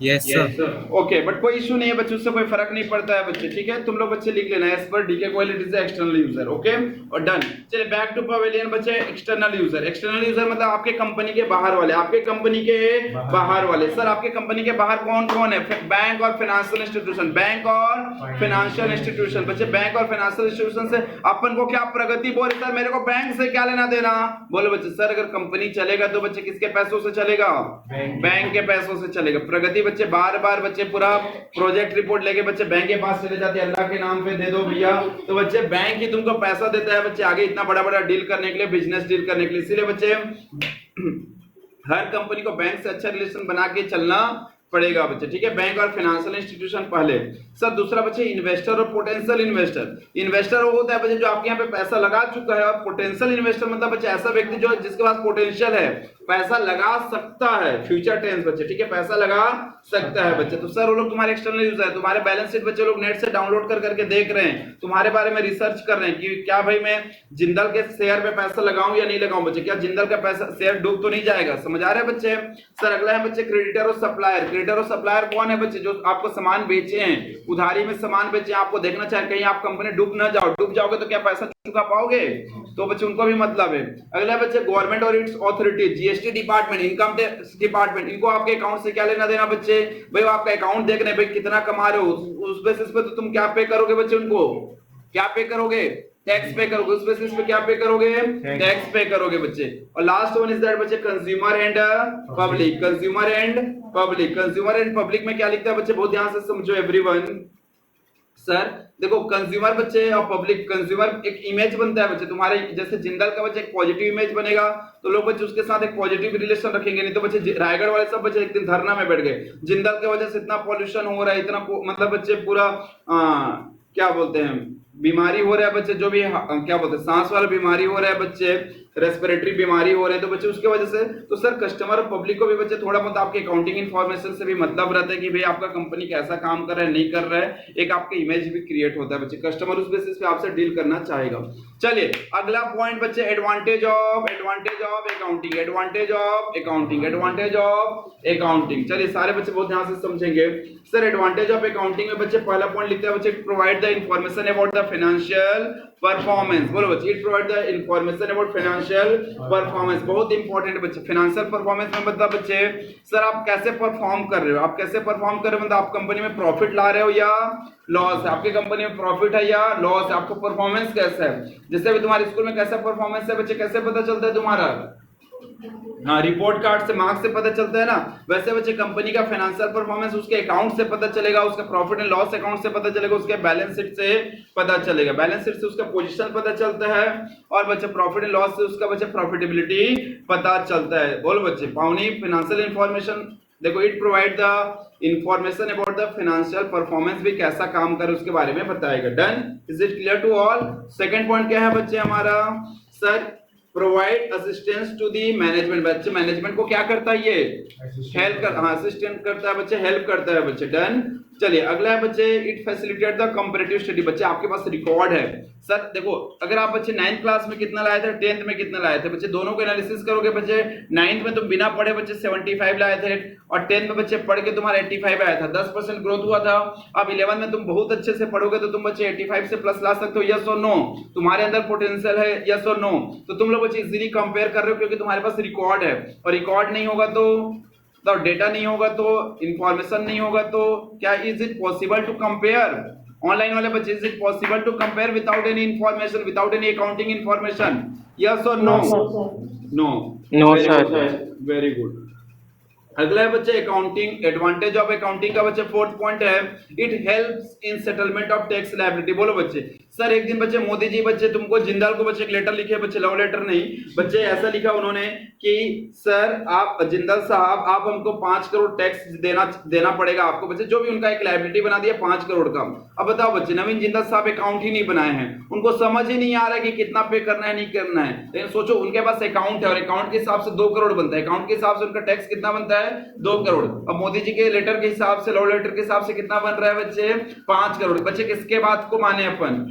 S2: Yes sir.
S1: ओके, बट कोई इशू नहीं है बच्चे, उससे कोई फर्क नहीं पड़ता है बच्चे, ठीक है। तुम लोग बच्चे लिख लेना एज पर D K Goyal it is external user. Okay और डन। चलिए बैक टू पवेलियन बच्चे। एक्सटर्नल यूजर, एक्सटर्नल यूजर मतलब आपके कंपनी के बाहर वाले, आपके कंपनी के बाहर वाले। सर आपके कंपनी के बाहर कौन कौन है, बैंक और फाइनेंशियल इंस्टीट्यूशन, बैंक और फाइनेंशियल इंस्टीट्यूशन। बच्चे बैंक और फाइनेंशियल इंस्टीट्यूशन से अपन को क्या प्रगति बोल, सर मेरे को बैंक से क्या लेना देना। बोलो बच्चे। सर अगर कंपनी चलेगा तो बच्चे किसके पैसों से चलेगा, बैंक के पैसों से चलेगा। प्रगति बच्चे बार बार बच्चे पूरा प्रोजेक्ट रिपोर्ट लेके बच्चे बैंक के पास चले जाते हैं, अल्लाह के नाम पे दे दो भैया, तो बच्चे बैंक ही तुमको पैसा देता है बच्चे आगे इतना बड़ा बड़ा डील करने के लिए, बिजनेस डील करने के लिए। इसीलिए बच्चे हर कंपनी को बैंक से अच्छा रिलेशन बना के चलना पड़ेगा बच्चे, ठीक है। बैंक और फाइनेंशियल इंस्टीट्यूशन पहले। सर दूसरा बच्चे इन्वेस्टर और पोटेंशियल इन्वेस्टर। इन्वेस्टर वो होता है बच्चे जो आपके यहाँ पे पैसा लगा चुका है, और पोटेंशियल इन्वेस्टर मतलब बच्चे ऐसा व्यक्ति जो जिसके पास पोटेंशियल है, पैसा लगा सकता है, फ्यूचर टेंस बच्चे, ठीक है, पैसा लगा सकता है बच्चे। तो सर वो लोग तुम्हारे एक्सटर्नल यूजर है, तुम्हारे बैलेंस शीट बच्चे लोग नेट से डाउनलोड कर करके देख रहे हैं, तुम्हारे बारे में रिसर्च कर रहे हैं कि क्या भाई मैं जिंदल के शेयर पे पैसा लगाऊं या नहीं लगाऊं बच्चे, क्या जिंदल का पैसा शेयर डूब तो नहीं जाएगा, समझ आ रहा है बच्चे। सर अगला है बच्चे क्रेडिटर और सप्लायर। क्रेडिटर और सप्लायर कौन है बच्चे, जो आपको सामान बेचे हैं, उधारी में सामान बेचे, आपको देखना चाहिए कहीं आप कंपनी डूब ना जाओ, डूब जाओगे तो क्या पैसा चुका पाओगे, तो बच्चे उनको भी मतलब है। अगला बच्चे गवर्नमेंट और it's authority, GST department, income tax department, इनको आपके अकाउंट से क्या लेना देना बच्चे, भाई आपका अकाउंट देख रहे हैं, भाई कितना कमा रहे हो, उस बेसिस पे तो तुम क्या पे करोगे बच्चे, उनको क्या पे करोगे, टैक्स पे करोगे, उस बेसिस पे क्या पे करोगे, टैक्स पे करोगे बच्चे। और लास्ट वन इज दैट बच्चे consumer and public. Consumer and public, consumer and public में क्या लिखता है बच्चे, बहुत ध्यान से समझो एवरीवन। सर देखो कंज्यूमर बच्चे और पब्लिक, कंज्यूमर एक इमेज बनता है बच्चे तुम्हारे, जैसे जिंदल का बच्चे एक पॉजिटिव इमेज बनेगा तो लोग बच्चे उसके साथ एक पॉजिटिव रिलेशन रखेंगे, नहीं तो बच्चे रायगढ़ वाले सब बच्चे एक दिन धरना में बैठ गए, जिंदल की वजह से इतना पॉल्यूशन हो रहा है, इतना मतलब बच्चे पूरा क्या बोलते हैं बीमारी हो रहा है बच्चे, जो भी क्या बोलते हैं सांस वाला बीमारी हो रहा है बच्चे, रेस्पिरेटरी बीमारी हो रहे हैं, तो बच्चे उसके वजह से। तो सर कस्टमर और पब्लिक को भी बच्चे थोड़ा बहुत आपके अकाउंटिंग इन्फॉर्मेशन से भी मतलब रहता है कि भाई आपका कंपनी कैसा काम कर रहा है नहीं कर रहा है, एक आपका इमेज भी क्रिएट होता है बच्चे, कस्टमर उस बेसिस पे आपसे डील करना चाहेगा। चलिए अगला पॉइंट बच्चे advantage of accounting, advantage of accounting, advantage of accounting. चलिए सारे बच्चे बहुत ध्यान से समझेंगे। सर एडवांटेज ऑफ अकाउंटिंग में बच्चे पहला पॉइंट लिखते हैं बच्चे, provide the information about the financial performance. बोलो बच्चे, it provide the information about financial performance, बहुत इंपॉर्टेंट बच्चे। फाइनेंशियल परफॉर्मेंस में मतलब बच्चे सर आप कैसे परफॉर्म कर रहे हो, आप कैसे परफॉर्म कर रहे हो, मतलब आप कंपनी में प्रॉफिट ला रहे हो या लॉस है, आपकी कंपनी में प्रॉफिट है या लॉस है, आपको परफॉर्मेंस कैसा है। जैसे अभी तुम्हारे स्कूल में कैसा परफॉर्मेंस है बच्चे, कैसे पता चलता है तुम्हारा, हाँ रिपोर्ट कार्ड से मार्क्स से पता चलता है ना, वैसे बच्चे कंपनी का फाइनेंशियल परफॉर्मेंस उसके अकाउंट से पता चलेगा, उसका प्रॉफिट एंड लॉस अकाउंट से पता चलेगा, उसके बैलेंस शीट से पता चलेगा, बैलेंस शीट से उसका पोजीशन पता चलता है, और बच्चे प्रॉफिट एंड लॉस से उसका बच्चे प्रॉफिटेबिलिटी पता चलता है। बोलो बच्चे पाउनी फाइनेंशियल इंफॉर्मेशन, देखो it provide the information about the financial performance, भी कैसा काम करे उसके बारे में बताएगा। Done, is it clear to all. Second point क्या है बच्चे हमारा, sir provide assistance to the management. बच्चे मैनेजमेंट को क्या करता है, ये हेल्प कर, हाँ असिस्टेंट करता है बच्चे, हेल्प करता है बच्चे। डन, चलिए अगला है बच्चे it facilitate the comparative study. बच्चे आपके पास रिकॉर्ड है, सर देखो अगर आप बच्चे 9th क्लास में कितना लाए थे, 10th में कितना लाए थे बच्चे, दोनों को एनालिसिस करोगे बच्चे, 9th में तुम बिना पढ़े बच्चे 75 लाए थे, और 10th में बच्चे पढ़ के तुम्हारा 85 आया था, 10% ग्रोथ हुआ था। अब 11th में तुम बहुत अच्छे से पढ़ोगे तो तुम बच्चे 85 से प्लस ला सकते हो, यस और नो, तुम्हारे अंदर पोटेंशियल है, यस और नो। तो तुम लोग बच्चे इजीली कंपेयर कर रहे हो क्योंकि तुम्हारे पास रिकॉर्ड है, और रिकॉर्ड नहीं होगा तो डेटा नहीं होगा तो इंफॉर्मेशन नहीं होगा तो क्या is it possible to compare. Online वाले बच्चे is it possible to compare without any information, without any accounting information, yes और no, no sir, very good. अगला है बच्चे अकाउंटिंग, एडवांटेज ऑफ अकाउंटिंग का बच्चे फोर्थ पॉइंट है, it helps in settlement of tax liability. बोलो बच्चे, sir एक दिन बच्चे मोदी जी बच्चे तुमको जिंदाल को बच्चे एक लेटर लिखे बच्चे, लव लेटर नहीं बच्चे, ऐसा लिखा उन्होंने कि सर आप जिंदाल साहब आप हमको 5 करोड़ टैक्स देना पड़ेगा आपको बच्चे, जो भी उनका एक लायबिलिटी बना दिया 5 करोड़ का। अब बताओ बच्चे नवीन जिंदाल साहब अकाउंट ही नहीं बनाए हैं, उनको समझ ही नहीं आ रहा है कि कितना पे करना है नहीं करना है, लेकिन सोचो उनके पास अकाउंट है और अकाउंट के हिसाब से 2 करोड़ बनता है, अकाउंट के हिसाब से उनका टैक्स कितना बनता है 2 करोड़। अब मोदी जी के लेटर के हिसाब से, लव लेटर के हिसाब से कितना बन रहा है बच्चे 5 करोड़। बच्चे किसके बात को माने अपन,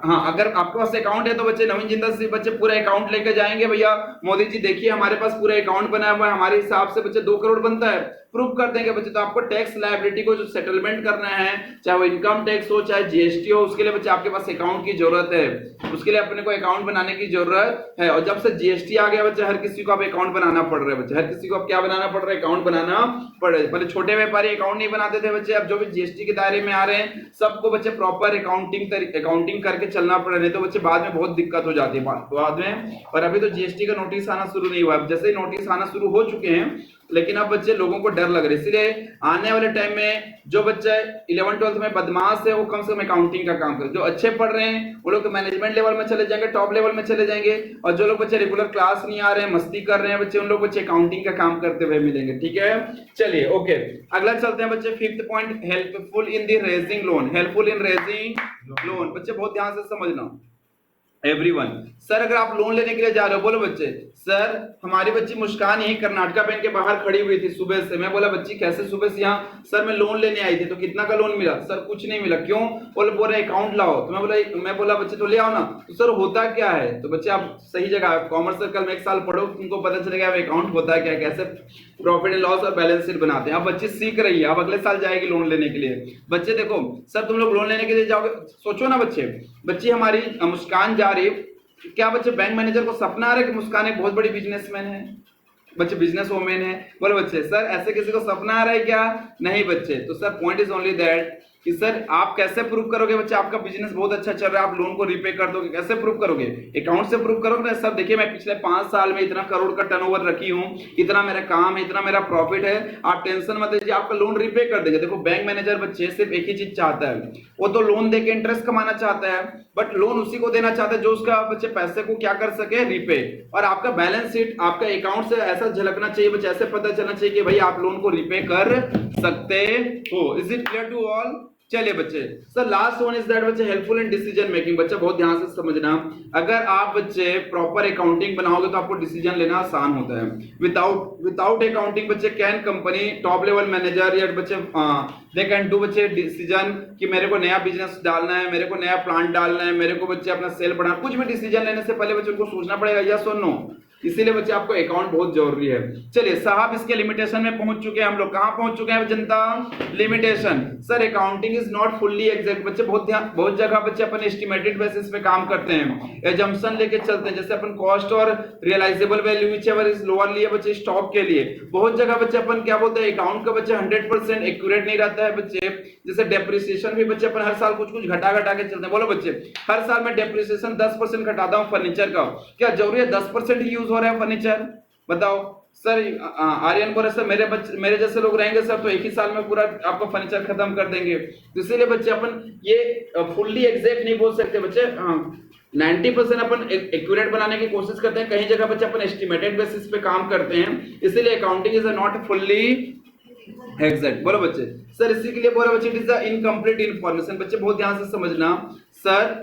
S1: हाँ अगर आपके पास अकाउंट है तो बच्चे नवीन जिंदल से बच्चे पूरा अकाउंट लेकर जाएंगे, भैया मोदी जी देखिए हमारे पास पूरा अकाउंट बनाया हुआ है, हमारे हिसाब से बच्चे 2 करोड़ बनता है, प्रूव कर देंगे बच्चे। तो आपको टैक्स लायबिलिटी को जो सेटलमेंट करना है, चाहे वो इनकम टैक्स हो चाहे जीएसटी हो, उसके लिए बच्चे आपके पास अकाउंट की जरूरत है, उसके लिए अपने को अकाउंट बनाने की जरूरत है। और जब से जीएसटी आ गया बच्चे हर किसी को अब अकाउंट बनाना पड़ रहा है बच्चे, हर किसी को अब क्या बनाना पड़ रहा है, अकाउंट बनाना पड़ रहा है। पहले छोटे व्यापारी अकाउंट नहीं बनाते थे बच्चे, अब जो भी जीएसटी के दायरे में आ रहे हैं सबको बच्चे प्रॉपर अकाउंटिंग करके चलना पड़ रहा है, तो बच्चे बाद में बहुत दिक्कत हो जाती है बाद में। और अभी तो जीएसटी का नोटिस आना शुरू नहीं हुआ, जैसे ही नोटिस आना शुरू हो चुके हैं लेकिन अब बच्चे लोगों को डर लग रहा है, इसलिए आने वाले टाइम में जो बच्चे 11th-12th में बदमाश है वो कम से कम अकाउंटिंग का काम करे, जो अच्छे पढ़ रहे हैं वो लोग तो मैनेजमेंट लेवल में चले जाएंगे, टॉप लेवल में चले जाएंगे, और जो लोग बच्चे रेगुलर क्लास नहीं आ रहे हैं, मस्ती कर रहे हैं बच्चे, उन लोग बच्चे अकाउंटिंग का काम करते हुए मिलेंगे। ठीक है, चलिए ओके, अगला चलते हैं बच्चे। 5th point, helpful in the raising loan. Helpful in raising loan, बच्चे बहुत ध्यान से समझना एवरीवन। सर अगर आप लोन लेने के लिए जा रहे हो, बोलो बच्चे, सर हमारी बच्ची मुस्कान यही कर्नाटका बैंक के बाहर खड़ी हुई थी सुबह से, मैं बोला बच्ची कैसे सुबह से यहाँ? सर मैं लोन लेने आई थी। तो कितना का लोन मिला? सर कुछ नहीं मिला। क्यों? बोल रहे अकाउंट लाओ। तो मैं बोला बच्चे तो ले आओ ना। तो सर होता क्या है? तो बच्चे आप सही जगह, कॉमर्स सर्कल में 1 साल पढ़ो, तुमको पता चलेगा अकाउंट होता है क्या, कैसे प्रॉफिट एंड लॉस और बैलेंस शीट बनाते हैं। अब बच्ची सीख रही है, अब अगले साल जाएगी लोन लेने के लिए। बच्चे देखो, सर तुम लोग लोन लेने के लिए जाओगे, सोचो ना बच्चे, बच्ची हमारी मुस्कान जा रही, क्या बच्चे बैंक मैनेजर को सपना आ रहा है कि मुस्कान एक बहुत बड़ी बिजनेसमैन है, बच्चे बिजनेस वोमेन है? बोलो बच्चे, सर ऐसे किसी को सपना आ रहा है क्या? नहीं बच्चे। तो sir point is only that कि सर आप कैसे प्रूव करोगे बच्चे आपका बिजनेस बहुत अच्छा चल रहा है, आप लोन को रीपे कर दोगे? कैसे प्रूव करोगे? अकाउंट से प्रूव करोगे ना। सर देखिए मैं पिछले 5 साल में इतना करोड़ का टर्नओवर रखी हूं, इतना मेरा काम है, इतना मेरा प्रॉफिट है, आप टेंशन मत लीजिए, आपका लोन रीपे कर देंगे। देखो बैंक मैनेजर बच्चे सिर्फ एक ही चीज चाहता है, वो तो लोन देके इंटरेस्ट कमाना चाहता है, बट लोन उसी को देना चाहता है जो उसका बच्चे पैसे को क्या कर सके, रीपे। और आपका बैलेंस शीट, आपका अकाउंट से ऐसा झलकना चाहिए बच्चे, ऐसे पता चलना चाहिए कि भाई आप लोन को रीपे कर सकते हो। Is it clear to all? चलिए बच्चे, sir last one is that बच्चे हेल्पफुल इन डिसीजन मेकिंग। बच्चा बहुत ध्यान से समझना, अगर आप बच्चे प्रॉपर अकाउंटिंग बनाओगे तो आपको डिसीजन लेना आसान होता है। विदाउट अकाउंटिंग बच्चे can company top level manager या बच्चे दे कैन डू बच्चे डिसीजन कि मेरे को नया बिजनेस डालना है, मेरे को नया प्लांट डालना है, मेरे को बच्चे अपना सेल बढ़ाना, कुछ भी डिसीजन लेने से पहले बच्चे को सोचना पड़ेगा यस और नो। इसीलिए बच्चे आपको अकाउंट बहुत जरूरी है। चलिए साहब, इसके लिमिटेशन में पहुंच चुके हैं हम लोग। कहां पहुंच चुके हैं जनता? Limitation. Sir accounting is not fully exact. बच्चे बहुत जगह बच्चे अपन एस्टिमेटेड बेसिस पे काम करते हैं, एजम्पशन लेके चलते हैं, जैसे अपन कॉस्ट और realisable value whichever is lower लिए बच्चे स्टॉक के लिए। बहुत जगह बच्चे अपन क्या बोलते हैं, अकाउंट का बच्चे 100% एक्यूरेट नहीं रहता है बच्चे। जैसे डेप्रिसिएशन भी बच्चे अपन हर साल कुछ घटा के चलते हैं। बोलो बच्चे, हर साल मैं डेप्रिसिएशन 10% घटाता हूं फर्नीचर का, क्या जरूरी है 10% ही यूज हो रहा है फर्नीचर? बताओ सर। आर्यन बोले सर मेरे जैसे लोग रहेंगे सर तो एक ही साल में पूरा आपका फर्नीचर खत्म कर देंगे। तो इसीलिए बच्चे अपन ये फुल्ली एग्जैक्ट नहीं बोल सकते बच्चे। 90% अपन एक्यूरेट बनाने की कोशिश करते हैं, कहीं जगह बच्चे अपन एस्टिमेटेड बेसिस पे काम करते हैं, इसीलिए accounting is not fully exact. बोलो बच्चे, सर इसी के लिए बोला बच्चे it is the incomplete information. बच्चे बहुत ध्यान से समझना, सर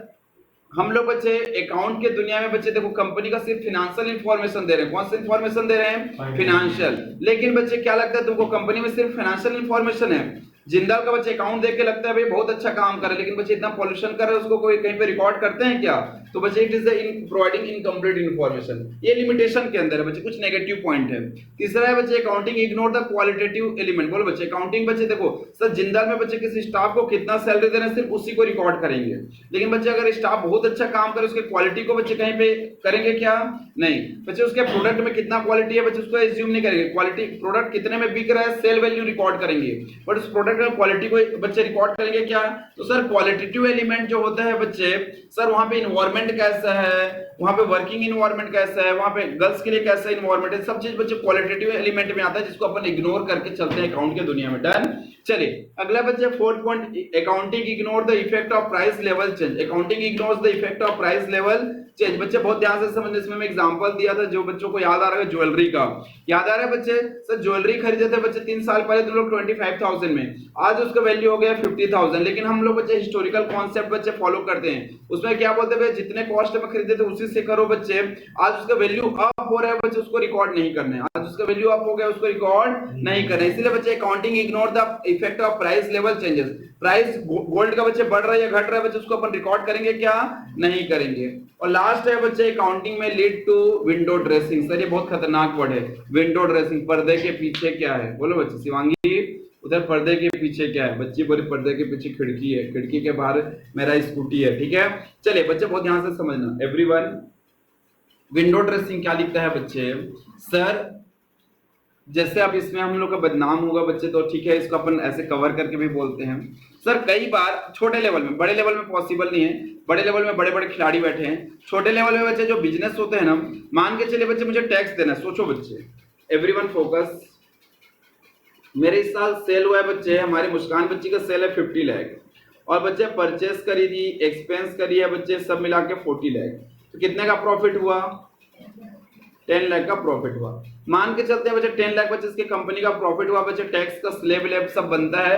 S1: हम लोग बच्चे अकाउंट के दुनिया में बच्चे देखो कंपनी का सिर्फ फाइनेंशियल इंफॉर्मेशन दे रहे हैं। कौन सी इंफॉर्मेशन दे रहे हैं? फाइनेंशियल। लेकिन बच्चे क्या लगता है तुमको कंपनी में सिर्फ फाइनेंशियल इंफॉर्मेशन है? जिंदाल का बच्चे अकाउंट देख के लगता है भाई बहुत अच्छा काम कर रहे हैं, लेकिन बच्चे इतना पॉल्यूशन कर रहे हैं उसको कोई कहीं पे रिकॉर्ड करते हैं क्या? तो बच्चे it is providing incomplete information. ये लिमिटेशन के अंदर है बच्चे, कुछ नेगेटिव पॉइंट है। तीसरा है बच्चे accounting ignore the qualitative element. बोलो बच्चे, अकाउंटिंग बच्चे देखो सर जिंदाल में बच्चे किसी स्टाफ को कितना सैलरी दे रहे हैं सिर्फ उसी को रिकॉर्ड करेंगे, लेकिन बच्चे अगर स्टाफ बहुत अच्छा काम करे उसके क्वालिटी को बच्चे कहीं पे करेंगे क्या? नहीं। बच्चे उसके प्रोडक्ट में कितना क्वालिटी है बच्चे उसको एज्यूम नहीं करेंगे, क्वालिटी प्रोडक्ट कितने में बिक रहा है सेल वैल्यू रिकॉर्ड करेंगे, बट उस प्रोडक्ट में क्वालिटी को बच्चे रिकॉर्ड करेंगे क्या? तो सर क्वालिटेटिव एलिमेंट जो होता है बच्चे, सर वहां पे इन्वायरमेंट कैसा है, वहां पे वर्किंग इन्वायरमेंट कैसा है, वहां पे गर्ल्स के लिए कैसा इन्वायरमेंट है, सब चीज बच्चे क्वालिटेटिव एलिमेंट में आता है जिसको अपन इग्नोर करके चलते हैं अकाउंट के दुनिया में। डन। चलिए अगला बच्चे 4th point, accounting ignore the effect of price level change. Accounting ignores the effect of price level change. बच्चे बहुत ध्यान से समझने, इसमें मैं एग्जांपल दिया था जो बच्चों को याद आ रहा है ज्वेलरी का, याद आ रहा है बच्चे? सर ज्वेलरी खरीदे थे बच्चे 3 साल पहले तुम लोग 25,000 में, आज उसका वैल्यू हो गया 50,000, लेकिन हम लोग बच्चे हिस्टोरिकल कॉन्सेप्ट बच्चे फॉलो करते हैं, उसमें क्या बोलते हैं जितने कॉस्ट में खरीदे थे उसी से करो बच्चे। आज उसका वैल्यू अप हो रहा है बच्चे, उसको रिकॉर्ड नहीं करना है, आज उसका वैल्यू अप हो गया उसको रिकॉर्ड नहीं करना है। इसलिए बच्चे accounting ignore the effect of price level changes. Price gold का बच्चे बढ़ रहा है या घट रहा है बच्चे उसको अपन रिकॉर्ड करेंगे क्या? नहीं करेंगे। और लास्ट है बच्चे अकाउंटिंग में lead to window dressing. Sir ये बहुत खतरनाक वर्ड है, विंडो ड्रेसिंग। पर्दे के पीछे क्या है? बोलो बच्चे। शिवांगी उधर पर्दे के पीछे क्या है? बच्ची बोले पर्दे के पीछे खिड़की है, खिड़की के बाहर मेरा स्कूटी है। ठीक है, चलिए बच्चे बहुत ध्यान से समझना एवरीवन। विंडो ड्रेसिंग क्या लिखता है बच्चे? सर जैसे अब इसमें हम लोग का बदनाम होगा बच्चे तो ठीक है, इसको अपन ऐसे कवर करके भी बोलते हैं। सर कई बार छोटे लेवल में, बड़े लेवल में पॉसिबल नहीं है, बड़े लेवल में बड़े बड़े खिलाड़ी बैठे हैं, छोटे लेवल में बच्चे जो बिजनेस होते हैं ना, मान के चलिए बच्चे मुझे टैक्स देना है। सोचो बच्चे, एवरीवन फोकस, मेरे इस साल सेल हुआ है बच्चे, हमारी मुस्कान बच्ची का सेल है 50 लाख, और बच्चे परचेस करी थी, एक्सपेंस करी है बच्चे, सब मिला के 40 लाख। तो कितने का प्रॉफिट हुआ? 10 लाख का प्रॉफिट हुआ। मान के चलते हैं बच्चे 10 लाख बच्चे इसके कंपनी का प्रॉफिट हुआ बच्चे। टैक्स का स्लैब लेब सब बनता है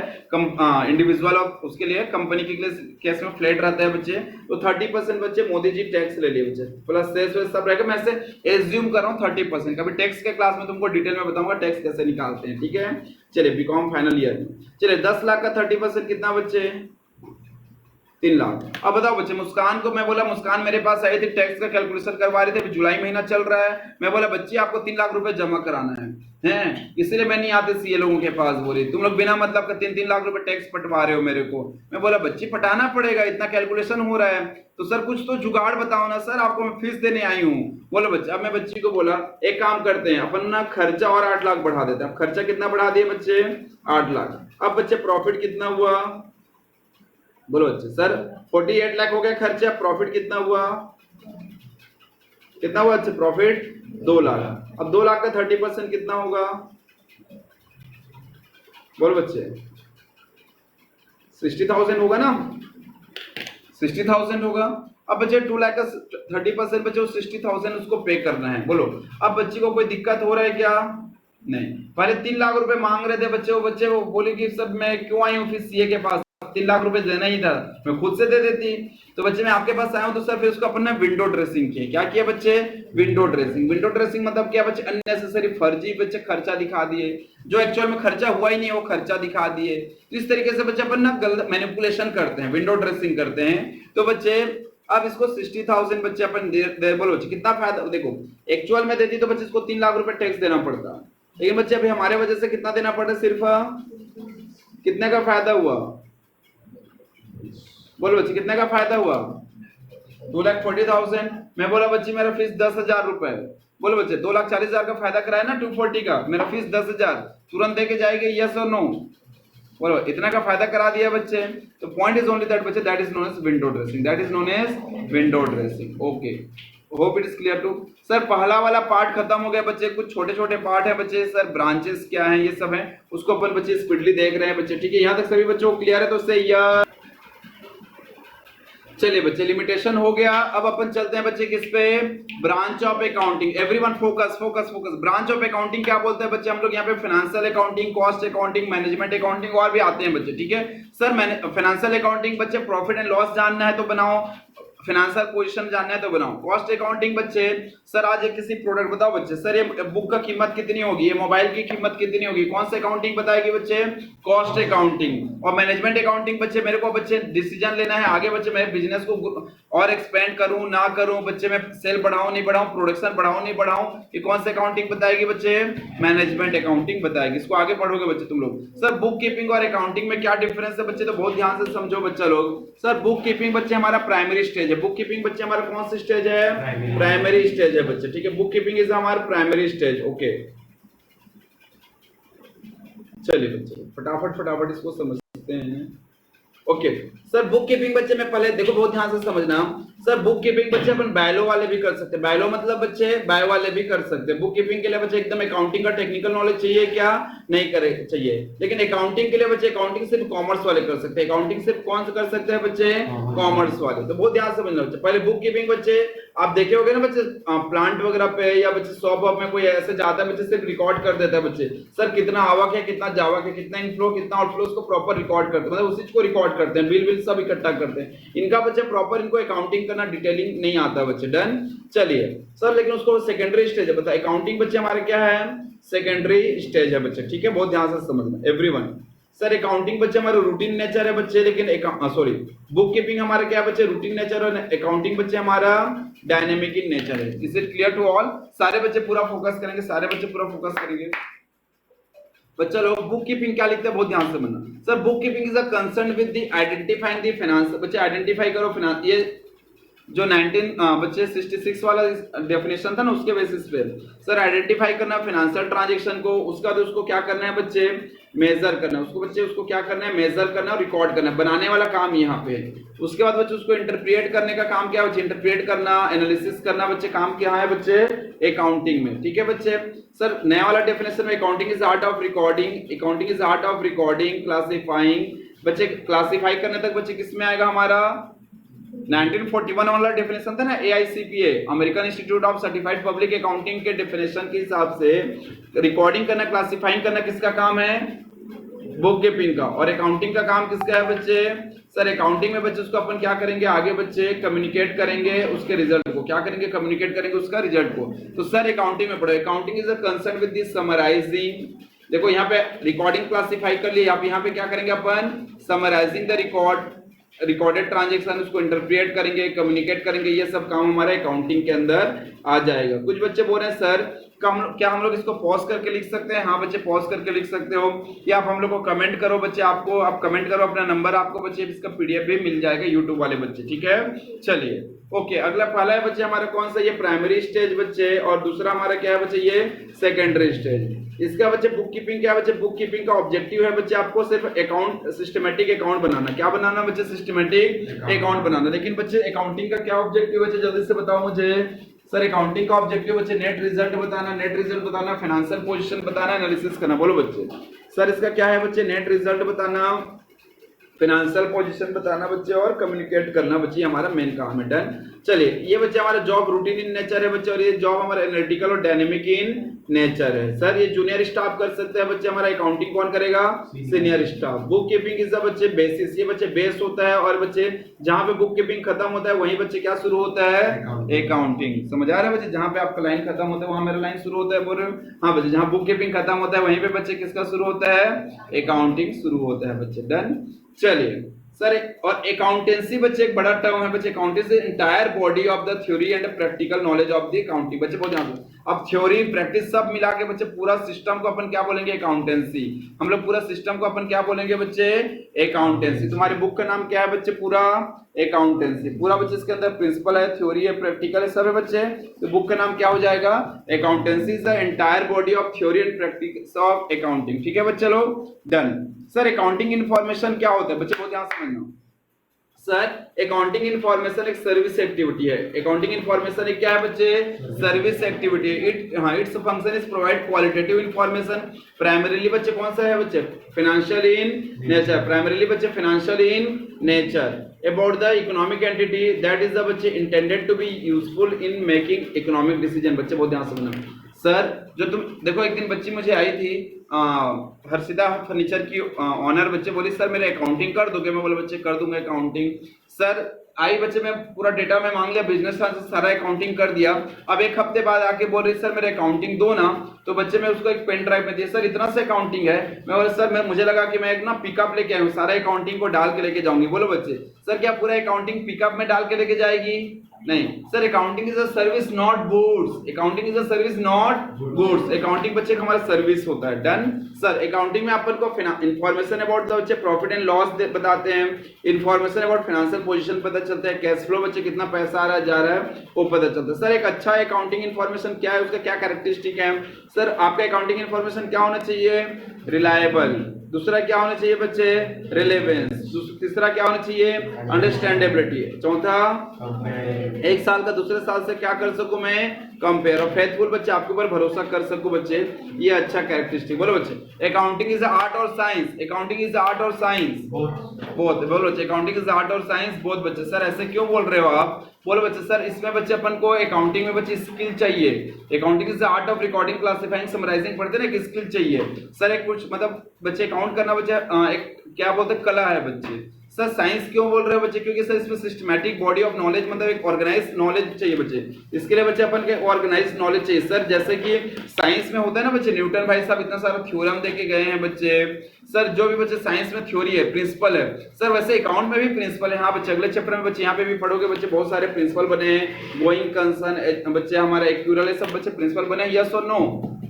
S1: इंडिविजुअल और उसके लिए, कंपनी के केस में फ्लैट रहता है बच्चे। तो 30% बच्चे मोदी जी टैक्स ले लिए बच्चे, प्लस सेस वेस सब रहेगा। मैं ऐसे एज्यूम कर रहा हूँ 30%। कभी टैक्स के क्लास में तुमको डिटेल में बताऊंगा टैक्स कैसे निकालते हैं, ठीक है। चलिए बीकॉम फाइनल ईयर में, चलिए 10 लाख का 30% कितना बच्चे? 3 लाख। अब बताओ बच्चे, मुस्कान को मैं बोला, मुस्कान मेरे पास आई थी, टैक्स का कैलकुलेशन करवा रहे थे, अभी जुलाई महीना चल रहा है। मैं बोला बच्ची आपको 3 लाख रुपए जमा कराना है, हैं, इसलिए मैं नहीं आते सीए लोगों के पास। बोली तुम लोग बिना मतलब का 3-3 लाख रुपए टैक्स पटवा रहे हो मेरे को। मैं बोला बच्ची पटाना पड़ेगा, इतना कैलकुलेशन हो रहा है तो सर कुछ तो जुगाड़ बताओ ना सर, आपको मैं फीस देने आई हूँ। बोलो बच्चे, अब मैं बच्ची को बोला एक काम करते हैं अपन ना, खर्चा और 8 लाख बढ़ा देते हैं। अब खर्चा कितना बढ़ा दिए बच्चे? 8 लाख। अब बच्चे प्रॉफिट कितना हुआ? बोलो बच्चे सर 48 लाख हो गया खर्चा, प्रॉफिट कितना हुआ? कितना हुआ? अच्छा प्रॉफिट 2 लाख। अब 2 लाख का 30% कितना होगा? बोलो बच्चे 60,000 होगा ना, 60,000 होगा। अब बच्चे 2 लाख का 30% बच्चे 60,000 उसको पे करना है। बोलो अब बच्ची को कोई दिक्कत हो रहा है क्या? नहीं। पहले 3 लाख रुपए मांग रहे थे बच्चे, वो बोले कि सर मैं क्यों आई हूँ फिर सीए के पास, 3 लाख रुपए देना ही था, मैं खुद से दे देती। तो बच्चे मैं आपके पास आया हूं तो सर फिर उसको अपन ने विंडो ड्रेसिंग किया। क्या किया बच्चे? Window dressing. विंडो ड्रेसिंग मतलब क्या बच्चे? अननेसेसरी फर्जी बच्चे खर्चा दिखा दिए, जो एक्चुअल में खर्चा हुआ ही नहीं है वो खर्चा दिखा दिए। तो इस तरीके से बच्चे अपन ना गलत मैनिपुलेशन करते हैं, विंडो ड्रेसिंग करते हैं। तो बच्चे अब इसको 60,000 बच्चे अपन दे बोलो बच्चे कितना फायदा? देखो एक्चुअल में देती तो बच्चे इसको 3 लाख रुपए टैक्स देना पड़ता, लेकिन बच्चे अभी हमारे वजह से कितना देना पड़ रहा है? सिर्फ कितने का फायदा हुआ? बोलो बच्ची कितने का फायदा हुआ? 2,40,000। मैं बोला बच्ची मेरा फीस 10,000 रुपए। बोलो बच्चे 2,40,000 का फायदा कराया ना 240 का, मेरा फीस 10,000 तुरंत देके जाएगी, यस और नो? बोलो इतना का फायदा करा दिया बच्चे। तो पॉइंट इज ओनली दैट बच्चे, that is known as window dressing, that is known as window dressing. Okay, hope it is clear to sir. पहला वाला पार्ट खत्म हो गया बच्चे, कुछ छोटे छोटे पार्ट है बच्चे। सर ब्रांचेस क्या है ये सब है, उसको अपन बच्चे स्पीडली देख रहे हैं बच्चे, ठीक है। यहाँ तक सभी बच्चों को क्लियर है तो से यार चलिए बच्चे लिमिटेशन हो गया। अब अपन चलते हैं बच्चे किस पे? Branch of accounting. Everyone focus focus focus. Branch of accounting क्या बोलते हैं बच्चे हम लोग? यहाँ पे financial accounting, cost accounting, management accounting और भी आते हैं बच्चे, ठीक है। सर मैंने फाइनेंशियल अकाउंटिंग बच्चे प्रॉफिट एंड लॉस जानना है तो बनाओ, फाइनेंशियल पोजीशन जानना है तो बनाओ। कॉस्ट अकाउंटिंग बच्चे सर आज एक किसी प्रोडक्ट बताओ बच्चे, सर ये बुक का कीमत कितनी होगी, ये मोबाइल की कीमत कितनी होगी, कौन सा अकाउंटिंग बताएगी बच्चे? Cost accounting. और मैनेजमेंट अकाउंटिंग बच्चे मेरे को बच्चे डिसीजन लेना है आगे बच्चे, मैं बिजनेस को और एक्सपेंड करूं ना करूं बच्चे, मैं सेल बढ़ाऊं नहीं बढ़ाऊं, प्रोडक्शन बढ़ाऊं नहीं बढ़ाऊं, ये कौन सा अकाउंटिंग बताएगी बच्चे? मैनेजमेंट अकाउंटिंग बताएगी। इसको आगे पढ़ोगे बच्चे तुम लोग। सर बुक कीपिंग और अकाउंटिंग में क्या डिफरेंस है बच्चे? तो बहुत ध्यान से समझो बच्चा लोग। सर बुक कीपिंग बच्चे हमारा प्राइमरी स्टेज है, बुक कीपिंग बच्चे हमारा कौन सा स्टेज है? प्राइमरी स्टेज है बच्चे, ठीक है। बुक कीपिंग इज हमारा प्राइमरी स्टेज। ओके चलिए बच्चे फटाफट इसको समझते हैं। ओके सर बुक कीपिंग बच्चे में पहले देखो बहुत ध्यान से समझना। सर बुक कीपिंग बच्चे अपन बायो वाले भी कर सकते हैं, बायो मतलब बच्चे बायो वाले भी कर सकते हैं। बुक कीपिंग के लिए बच्चे एकदम अकाउंटिंग का टेक्निकल नॉलेज चाहिए क्या? नहीं करे चाहिए। लेकिन अकाउंटिंग के लिए बच्चे अकाउंटिंग सिर्फ कॉमर्स वाले कर सकते हैं। अकाउंटिंग सिर्फ कौन सा कर सकते हैं बच्चे? कॉमर्स वाले। तो बहुत ध्यान से समझना बच्चे। पहले बुक कीपिंग बच्चे आप देखे होंगे ना बच्चे, प्लांट वगैरह पे या बच्चे शॉप वॉप में कोई ऐसे जाता है बच्चे सिर्फ रिकॉर्ड कर देता है बच्चे, सर कितना आवक है, कितना जावक है, कितना इनफ्लो, कितना आउटफ्लो, उसको प्रॉपर रिकॉर्ड करते हैं, मतलब उसी को रिकॉर्ड करते हैं, बिल सब इकट्ठा करते हैं। इनका बच्चे प्रॉपर इनको अकाउंटिंग करना डिटेलिंग नहीं आता बच्चे। डन। चलिए सर लेकिन उसको सेकेंडरी स्टेज है, बताइए अकाउंटिंग बच्चे हमारे क्या है? सेकेंडरी स्टेज है बच्चे, ठीक है। बहुत ध्यान से समझना एवरीवन। सर अकाउंटिंग बच्चे हमारे रूटीन नेचर है बच्चे, लेकिन सॉरी बुक कीपिंग हमारा क्या बच्चे? रूटीन नेचर, और अकाउंटिंग बच्चे हमारा डायनेमिक इन नेचर है। Is it clear to all? सारे बच्चे पूरा फोकस करेंगे, सारे बच्चे पूरा फोकस करेंगे। बच्चा लोग बुक कीपिंग क्या लिखते हैं बहुत ध्यान से समझना। Sir book keeping is a concern with the identifying the finance. बच्चे आइडेंटिफाई करो फाइनेंस, ये जो 66 वाला डेफिनेशन था ना उसके बेसिस पे सर आइडेंटिफाई करना फाइनेंशियल ट्रांजैक्शन को, उसका बाद उसको क्या करना है बच्चे मेजर करना है, उसको क्या करना है मेजर करना और रिकॉर्ड करना है, बनाने वाला काम यहाँ पे। उसके बाद बच्चे उसको इंटरप्रिएट करने का काम क्या है बच्चे, इंटरप्रिएट करना एनालिसिस करना बच्चे काम क्या है बच्चे अकाउंटिंग में। ठीक है बच्चे। सर नया वाला डेफिनेशन में accounting is art of recording, accounting is art of recording classifying. बच्चे क्लासिफाई करने तक बच्चे किस में आएगा हमारा 1941 वाला डेफिनेशन था ना AICPA American institute of certified public accounting के डेफिनेशन के हिसाब से रिकॉर्डिंग करना क्लासिफाइंग करना किसका काम है बुक कीपिंग का, और अकाउंटिंग का काम किसका है बच्चे सर अकाउंटिंग में बच्चे उसको अपन क्या करेंगे आगे बच्चे कम्युनिकेट करेंगे उसके रिजल्ट को, क्या करेंगे कम्युनिकेट करेंगे उसका रिजल्ट को। तो सर अकाउंटिंग में पढ़ो accounting is a concern with this summarising, देखो यहाँ पे रिकॉर्डिंग क्लासिफाई कर लिया, आप यहाँ पे क्या करेंगे अपन समराइजिंग द रिकॉर्डेड ट्रांजैक्शन, उसको इंटरप्रिएट करेंगे कम्युनिकेट करेंगे, ये सब काम हमारे अकाउंटिंग के अंदर आ जाएगा। कुछ बच्चे बोल रहे हैं सर क्या हम लोग इसको पॉज करके लिख सकते हैं? हाँ बच्चे पॉज करके लिख सकते हो, या आप हम लोग को कमेंट करो बच्चे, आपको आप कमेंट करो अपना नंबर, आपको बच्चे इसका PDF भी मिल जाएगा यूट्यूब वाले बच्चे। ठीक है चलिए ओके। अगला पहला है बच्चे हमारा कौन सा, ये प्राइमरी स्टेज बच्चे, और दूसरा हमारा क्या है बच्चे ये सेकेंडरी स्टेज। इसका बच्चे बुक कीपिंग क्या है बच्चे, बुक कीपिंग का ऑब्जेक्टिव है बच्चे आपको सिर्फ अकाउंट सिस्टमेटिक अकाउंट बनाना। क्या बनाना बच्चे सिस्टमेटिक अकाउंट बनाना। लेकिन बच्चे अकाउंटिंग का क्या ऑब्जेक्टिव बच्चे जल्दी से बताओ मुझे। सर अकाउंटिंग का ऑब्जेक्टिव बच्चे नेट रिजल्ट बताना, फाइनेंशियल पोजीशन बताना, एनालिसिस करना। बोलो बच्चे सर इसका क्या है बच्चे, नेट रिजल्ट बताना, फाइनेंशियल पोजीशन बताना बच्चे, और कम्युनिकेट करना बच्चे, हमारा मेन काम है। डन। चलिए ये बच्चे हमारा जॉब रूटीन इन नेचर है बच्चे, और ये जॉब हमारा एनालिटिकल और डायनेमिक इन नेचर है। सर ये जूनियर स्टाफ कर सकते हैं बच्चे, हमारा अकाउंटिंग कौन करेगा senior staff. Book keeping is बच्चे बेसिस, ये बच्चे बेस होता है, और बच्चे जहां पे बुक कीपिंग खत्म होता है वहीं बच्चे क्या शुरू होता है अकाउंटिंग। समझ आ रहा है बच्चे, जहां पे आपका लाइन खत्म होता है वहां मेरा लाइन शुरू होता है। बोल रहे हो हाँ बच्चे, जहां बुक कीपिंग खत्म होता है वहीं पे बच्चे किसका शुरू होता है अकाउंटिंग शुरू होता है बच्चे। डन। चलिए सर और अकाउंटेंसी बच्चे एक बड़ा टर्म है बच्चे, accountancy entire body of the theory and practical knowledge of the accounting. बच्चे बहुत ध्यान दो, अब थ्योरी प्रैक्टिस सब मिला के बच्चे पूरा सिस्टम को अपन क्या बोलेंगे अकाउंटेंसी। हम लोग पूरा सिस्टम को अपन क्या बोलेंगे बच्चे अकाउंटेंसी। तुम्हारी बुक का नाम क्या है बच्चे पूरा अकाउंटेंसी। पूरा बच्चे इसके अंदर प्रिंसिपल है, थ्योरी है, प्रैक्टिकल है, सब है बच्चे। तो बुक का नाम क्या हो जाएगा accountancy is the entire body of theory and practice of accounting. ठीक है बच्चे लोग डन। सर अकाउंटिंग इन्फॉर्मेशन क्या होता है बच्चे बहुत ध्यान समझना। सर अकाउंटिंग इन्फॉर्मेशन एक सर्विस एक्टिविटी है। अकाउंटिंग इन्फॉर्मेशन एक क्या है बच्चे service activity. Its function is provide qualitative information primarily बच्चे कौन सा है बच्चे फाइनेंशियल इन नेचर, प्राइमरीली बच्चे financial in nature about the economic entity that is the बच्चे intended to be useful in making economic decision. बच्चे बहुत ध्यान समझना। सर जो तुम देखो एक दिन बच्ची मुझे आई थी हर्षिता फर्नीचर की ऑनर, बच्चे बोली सर मेरे अकाउंटिंग कर दोगे। मैं बोला बच्चे कर दूंगा अकाउंटिंग। सर आई बच्चे मैं पूरा डेटा में मांग लिया, बिजनेस का सारा अकाउंटिंग कर दिया। अब एक हफ्ते बाद आके बोल रही सर मेरे अकाउंटिंग दो ना। तो बच्चे मैं उसको एक पेन ड्राइव में दिया, सर इतना से अकाउंटिंग है। मैं बोला सर मुझे लगा कि मैं एक ना पिकअप लेके आऊँ, सारा अकाउंटिंग को डाल के लेके जाऊंगी। बोलो बच्चे सर क्या पूरा अकाउंटिंग पिकअप में डाल के लेके जाएगी? नहीं sir, accounting is a service not goods. Accounting is a service not goods. Accounting बच्चे हमारा सर्विस होता है। Done sir. अकाउंटिंग में अपन को इंफॉर्मेशन अबाउट द बच्चे प्रॉफिट एंड लॉस बताते हैं, इंफॉर्मेशन अबाउट फाइनेंशियल पोजीशन पता चलता है, कैश फ्लो बच्चे कितना पैसा आ रहा है जा रहा है वो पता चलता है। सर एक अच्छा अकाउंटिंग इन्फॉर्मेशन क्या है, उसका क्या कैरेक्टरिस्टिक है? सर आपका अकाउंटिंग इन्फॉर्मेशन क्या होना चाहिए? रिलायबल। दूसरा क्या होना चाहिए बच्चे? रिलेवेंस। तीसरा क्या होना चाहिए? अंडरस्टैंडेबिलिटी। चौथा एक साल का दूसरे साल से क्या कर सकूं मैं? कंपेयर। और फेथफुल बच्चे आपके ऊपर भरोसा कर सकूं बच्चे, ये अच्छा कैरेक्टरिस्टिक। बोलो बच्चे अकाउंटिंग इज आर्ट और साइंस। अकाउंटिंग इज आर्ट और साइंस बोथ। बोलो बच्चे अकाउंटिंग इज आर्ट और साइंस बोथ। बच्चे सर ऐसे क्यों बोल रहे हो आप? बोलो बच्चे सर इसमें बच्चे अपन को अकाउंटिंग में बच्चे स्किल चाहिए। Accounting is art of recording classifying summarising पढ़ते ना, एक स्किल चाहिए सर। एक कुछ मतलब बच्चे अकाउंट करना बच्चे एक क्या बोलते कला है बच्चे। सर साइंस क्यों बोल रहे हो बच्चे? क्योंकि सर इसमें सिस्टमैटिक बॉडी ऑफ नॉलेज मतलब एक ऑर्गेनाइज नॉलेज चाहिए बच्चे। इसके लिए बच्चे अपन के ऑर्गेनाइज नॉलेज चाहिए सर। जैसे कि साइंस में होता है ना बच्चे, न्यूटन भाई साहब इतना सारा थ्योरम देके गए हैं बच्चे। सर जो भी बच्चे साइंस में थ्योरी है, प्रिंसिपल है, सर वैसे अकाउंट में भी प्रिंसिपल है। हाँ बच्चे अगले चैप्टर में बच्चे यहाँ पे भी पढ़ोगे बच्चे, बहुत सारे प्रिंसिपल बने हैं। गोइंग कंसर्न बच्चे हमारा एक्यूरल है, सब बच्चे प्रिंसिपल बने। यस और नो?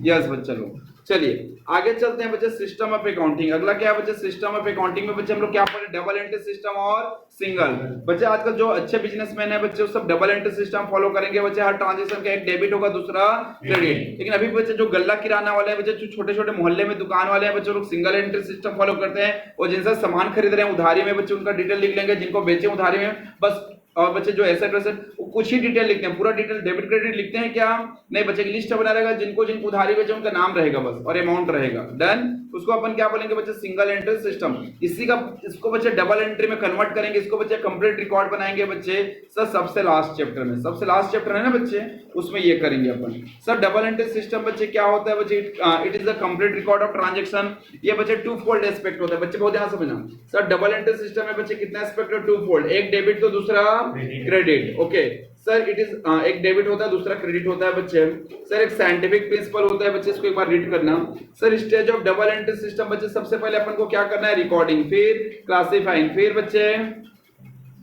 S1: यस बच्चे लोग चलिए आगे चलते हैं बच्चे, सिस्टम ऑफ अकाउंटिंग। अगला क्या है बच्चे, सिस्टम ऑफ अकाउंटिंग में बच्चे हम लोग क्या पढ़े, डबल एंट्री सिस्टम और सिंगल। बच्चे आजकल जो अच्छे बिजनेसमैन है बच्चे, वो सब डबल एंट्री सिस्टम फॉलो करेंगे बच्चे। हर ट्रांजैक्शन का एक डेबिट होगा, दूसरा क्रेडिट। लेकिन अभी बच्चे जो गल्ला किराना वाले हैं बच्चे, जो छोटे छोटे मोहल्ले में दुकान वाले हैं बच्चे, लोग सिंगल एंट्री सिस्टम फॉलो करते हैं। और जिनसे सामान खरीद रहे हैं उधारी में बच्चे, उनका डिटेल लिख लेंगे, जिनको बेचे उधारी में बस। और बच्चे जो एसेट वैसेट कुछ ही डिटेल लिखते हैं, पूरा डिटेल डेबिट क्रेडिट लिखते हैं क्या नहीं बच्चे, की लिस्ट बना रहेगा, जिनको जिनको उधारी बेचे उनका नाम रहेगा बस और अमाउंट रहेगा, डन। उसको अपन क्या बोलेंगे बच्चे, सिंगल एंट्री सिस्टम। इसी का इसको बच्चे डबल एंट्री में कन्वर्ट करेंगे, इसको बच्चे कंप्लीट रिकॉर्ड बनाएंगे बच्चे। सर सबसे लास्ट चैप्टर में, सबसे लास्ट चैप्टर है ना बच्चे, उसमें ये करेंगे अपन। सर डबल एंट्री सिस्टम बच्चे क्या होता है बच्चे, it is the complete record of transaction. ये बच्चे टू फोल्ड एस्पेक्ट होता है बच्चे, बहुत ध्यान से समझना। सर डबल एंट्री सिस्टम में बच्चे कितना एस्पेक्ट है, टू फोल्ड, एक डेबिट तो दूसरा credit. Okay sir, it is एक डेबिट होता है, दूसरा क्रेडिट होता है बच्चे। सर एक साइंटिफिक प्रिंसिपल होता है बच्चे, इसको एक बार रीड करना। Sir stage of double entry system बच्चे, सबसे पहले अपन को क्या करना है, रिकॉर्डिंग, फिर क्लासिफाइंग, फिर बच्चे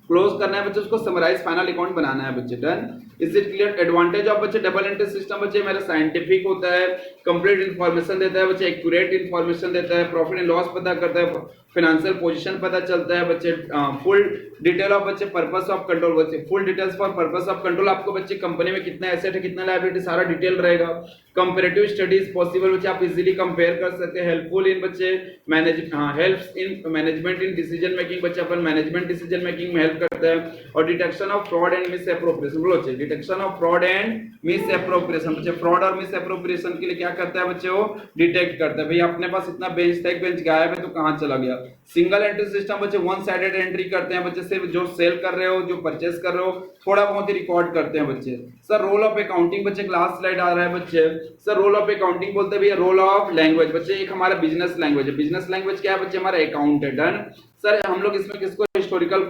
S1: क्लोज करना है बच्चे, उसको समराइज फाइनल अकाउंट बनाना है बच्चे, done. Is it clear? Advantage of बच्चे डबल एंट्री सिस्टम बच्चे, मेरा साइंटिफिक होता है, कंप्लीट इंफॉर्मेशन देता है बच्चे, एक्यूरेट इंफॉर्मेशन देता है, प्रॉफिट एंड लॉस पता करता है, फाइनेंशियल पोजीशन पता चलता है बच्चे, फुल डिटेल ऑफ बच्चे पर्पस ऑफ कंट्रोल बच्चे, full details for purpose of control. आपको बच्चे कंपनी में कितना एसेट है, कितना लायबिलिटी, सारा डिटेल रहेगा। कंपैरेटिव स्टडीज पॉसिबल बच्चे, आप इजीली कंपेयर कर सकते हैं। हेल्पफुल इन बच्चे helps in management in decision making बच्चे, अपन मैनेजमेंट डिसीजन मेकिंग में हेल्प करता है। और detection of fraud and miss appropriation, बोलो बच्चे, detection of fraud and miss appropriation बच्चे, फ्रॉड और मिस एप्रोप्रिएशन के लिए क्या करता है बच्चे, वो डिटेक्ट करता है। भाई अपने पास इतना बेंच था, एक बेंच गायब है तो कहां चला गया। सिंगल एंट्री सिस्टम बच्चे वन साइडेड एंट्री करते हैं बच्चे, सिर्फ जो सेल कर रहे हो, जो परचेस कर रहे हो, थोड़ा बहुत ही रिकॉर्ड करते हैं बच्चे। सर रोल ऑफ अकाउंटिंग बच्चे, क्लास स्लाइड आ रहा है बच्चे। सर रोल ऑफ अकाउंटिंग बोलते हैं भैया रोल ऑफ लैंग्वेज बच्चे, एक हमारा बिजनेस लैंग्वेज है। बिजनेस लैंग्वेज क्या है बच्चे, हमारा अकाउंट है, डन। सर हम लोग इसमें किसको हिस्टोरिकल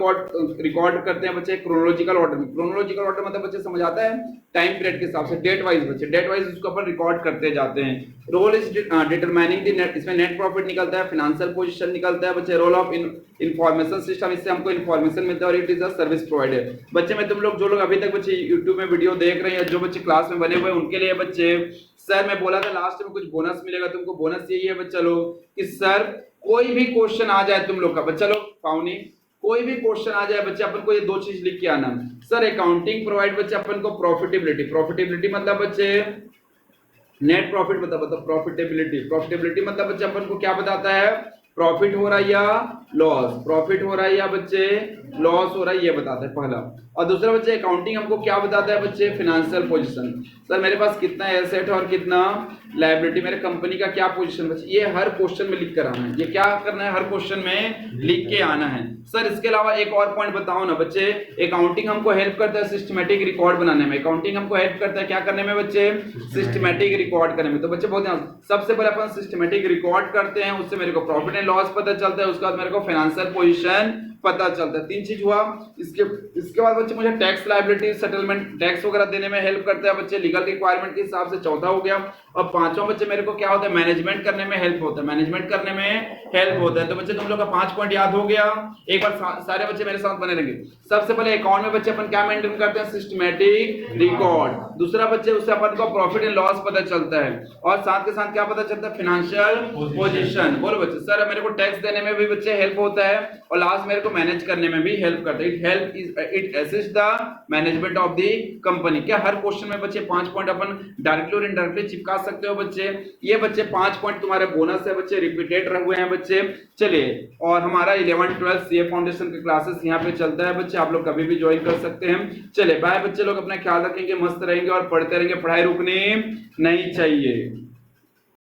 S1: रिकॉर्ड करते हैं बच्चे, क्रोनोलॉजिकल ऑर्डर में। क्रोनोलॉजिकल ऑर्डर मतलब बच्चे समझ आता है टाइम पीरियड के हिसाब से, डेट वाइज बच्चे, डेट वाइज उसको अपन रिकॉर्ड करते जाते हैं। Role is determining the net, इसमें नेट प्रॉफिट निकलता है, फाइनेंशियल पोजीशन निकलता है बच्चे। रोल ऑफ इंफॉर्मेशन सिस्टम, इससे हमको इंफॉर्मेशन मिलता है, और it is a service provider बच्चे। मैं तुम लोग जो लोग अभी तक बच्चे यूट्यूब में वीडियो देख रहे हैं, जो बच्चे क्लास में बने हुए हैं, उनके लिए बच्चे सर मैं बोला था लास्ट में कुछ बोनस मिलेगा तुमको। बोनस यही है बच्चा लोग कि सर कोई भी क्वेश्चन आ जाए तुम लोग का, बच्चा लोग पाउनी कोई भी क्वेश्चन आ जाए बच्चे, अपन को ये दो चीज लिख के आना। सर अकाउंटिंग प्रोवाइड बच्चे अपन को प्रॉफिटेबिलिटी, प्रॉफिटेबिलिटी मतलब बच्चे नेट प्रॉफिट मतलब प्रॉफिटेबिलिटी, प्रॉफिटेबिलिटी मतलब बच्चे अपन को क्या बताता है, प्रॉफिट हो रहा है या लॉस, प्रॉफिट हो रहा है या बच्चे लॉस हो रहा है, ये बताता है पहला। और दूसरा बच्चे अकाउंटिंग हमको क्या बताता है बच्चे, फाइनेंशियल पोजीशन। सर मेरे पास कितना एसेट है और कितना लायबिलिटी, मेरे कंपनी का क्या पोजीशन बच्चे, ये हर क्वेश्चन में लिख कर आना है। ये क्या करना है, हर क्वेश्चन में लिख के आना है। सर इसके अलावा एक और पॉइंट बताओ ना बच्चे, अकाउंटिंग हमको हेल्प करता है सिस्टमैटिक रिकॉर्ड बनाने में। अकाउंटिंग हमको हेल्प करता है क्या करने में बच्चे, सिस्टमैटिक रिकॉर्ड करने में। तो बच्चे बहुत ध्यान, सबसे पहले अपन सिस्टमैटिक रिकॉर्ड करते हैं, उससे मेरे को प्रॉफिट एंड लॉस पता चलता है, उसके बाद मेरे को फाइनेंशियल पोजीशन पता चलता है। तीन चीज हुआ। इसके बाद बच्चे मुझे टैक्स लायबिलिटी सेटलमेंट टैक्स वगैरह देने में हेल्प करता है बच्चे, लीगल रिक्वायरमेंट के हिसाब से चौथा हो गया। और पांचवा बच्चे मेरे को क्या होता है, मैनेजमेंट करने में हेल्प होता है, मैनेजमेंट करने में हेल्प होता है। तो बच्चे तुम लोग का 5 पॉइंट याद हो गया। एक बार सारे बच्चे मेरे साथ बने रहेंगे। सबसे पहले अकाउंट में बच्चे अपन क्या मेंटेन करते हैं, सिस्टमैटिक रिकॉर्ड। दूसरा बच्चे उससे अपन को प्रॉफिट एंड लॉस पता चलता है, और साथ के साथ क्या पता चलता है, फाइनेंशियल पोजीशन। बोलो बच्चे, सर मेरे को टैक्स देने में भी बच्चे हेल्प होता है, और लास्ट मेरे को मैनेज करने में भी हेल्प करता है। It assist the management of the company. क्या हर क्वेश्चन में बच्चे 5 पॉइंट अपन डायरेक्टली और इनडायरेक्टली चिपका सकते हो बच्चे। ये बच्चे 5 पॉइंट तुम्हारे बोनस है बच्चे, रिपीटेड रहे हुए हैं बच्चे। चलिए, और हमारा 11 12 सीए फाउंडेशन के क्लासेस यहाँ पे चलता है बच्चे, आप लोग कभी भी ज्वाइन कर सकते हैं। चलिए बाय बच्चे लोग, अपना ख्याल रखेंगे, मस्त रहेंगे और पढ़ते रहेंगे, पढ़ाई रुकनी नहीं चाहिए।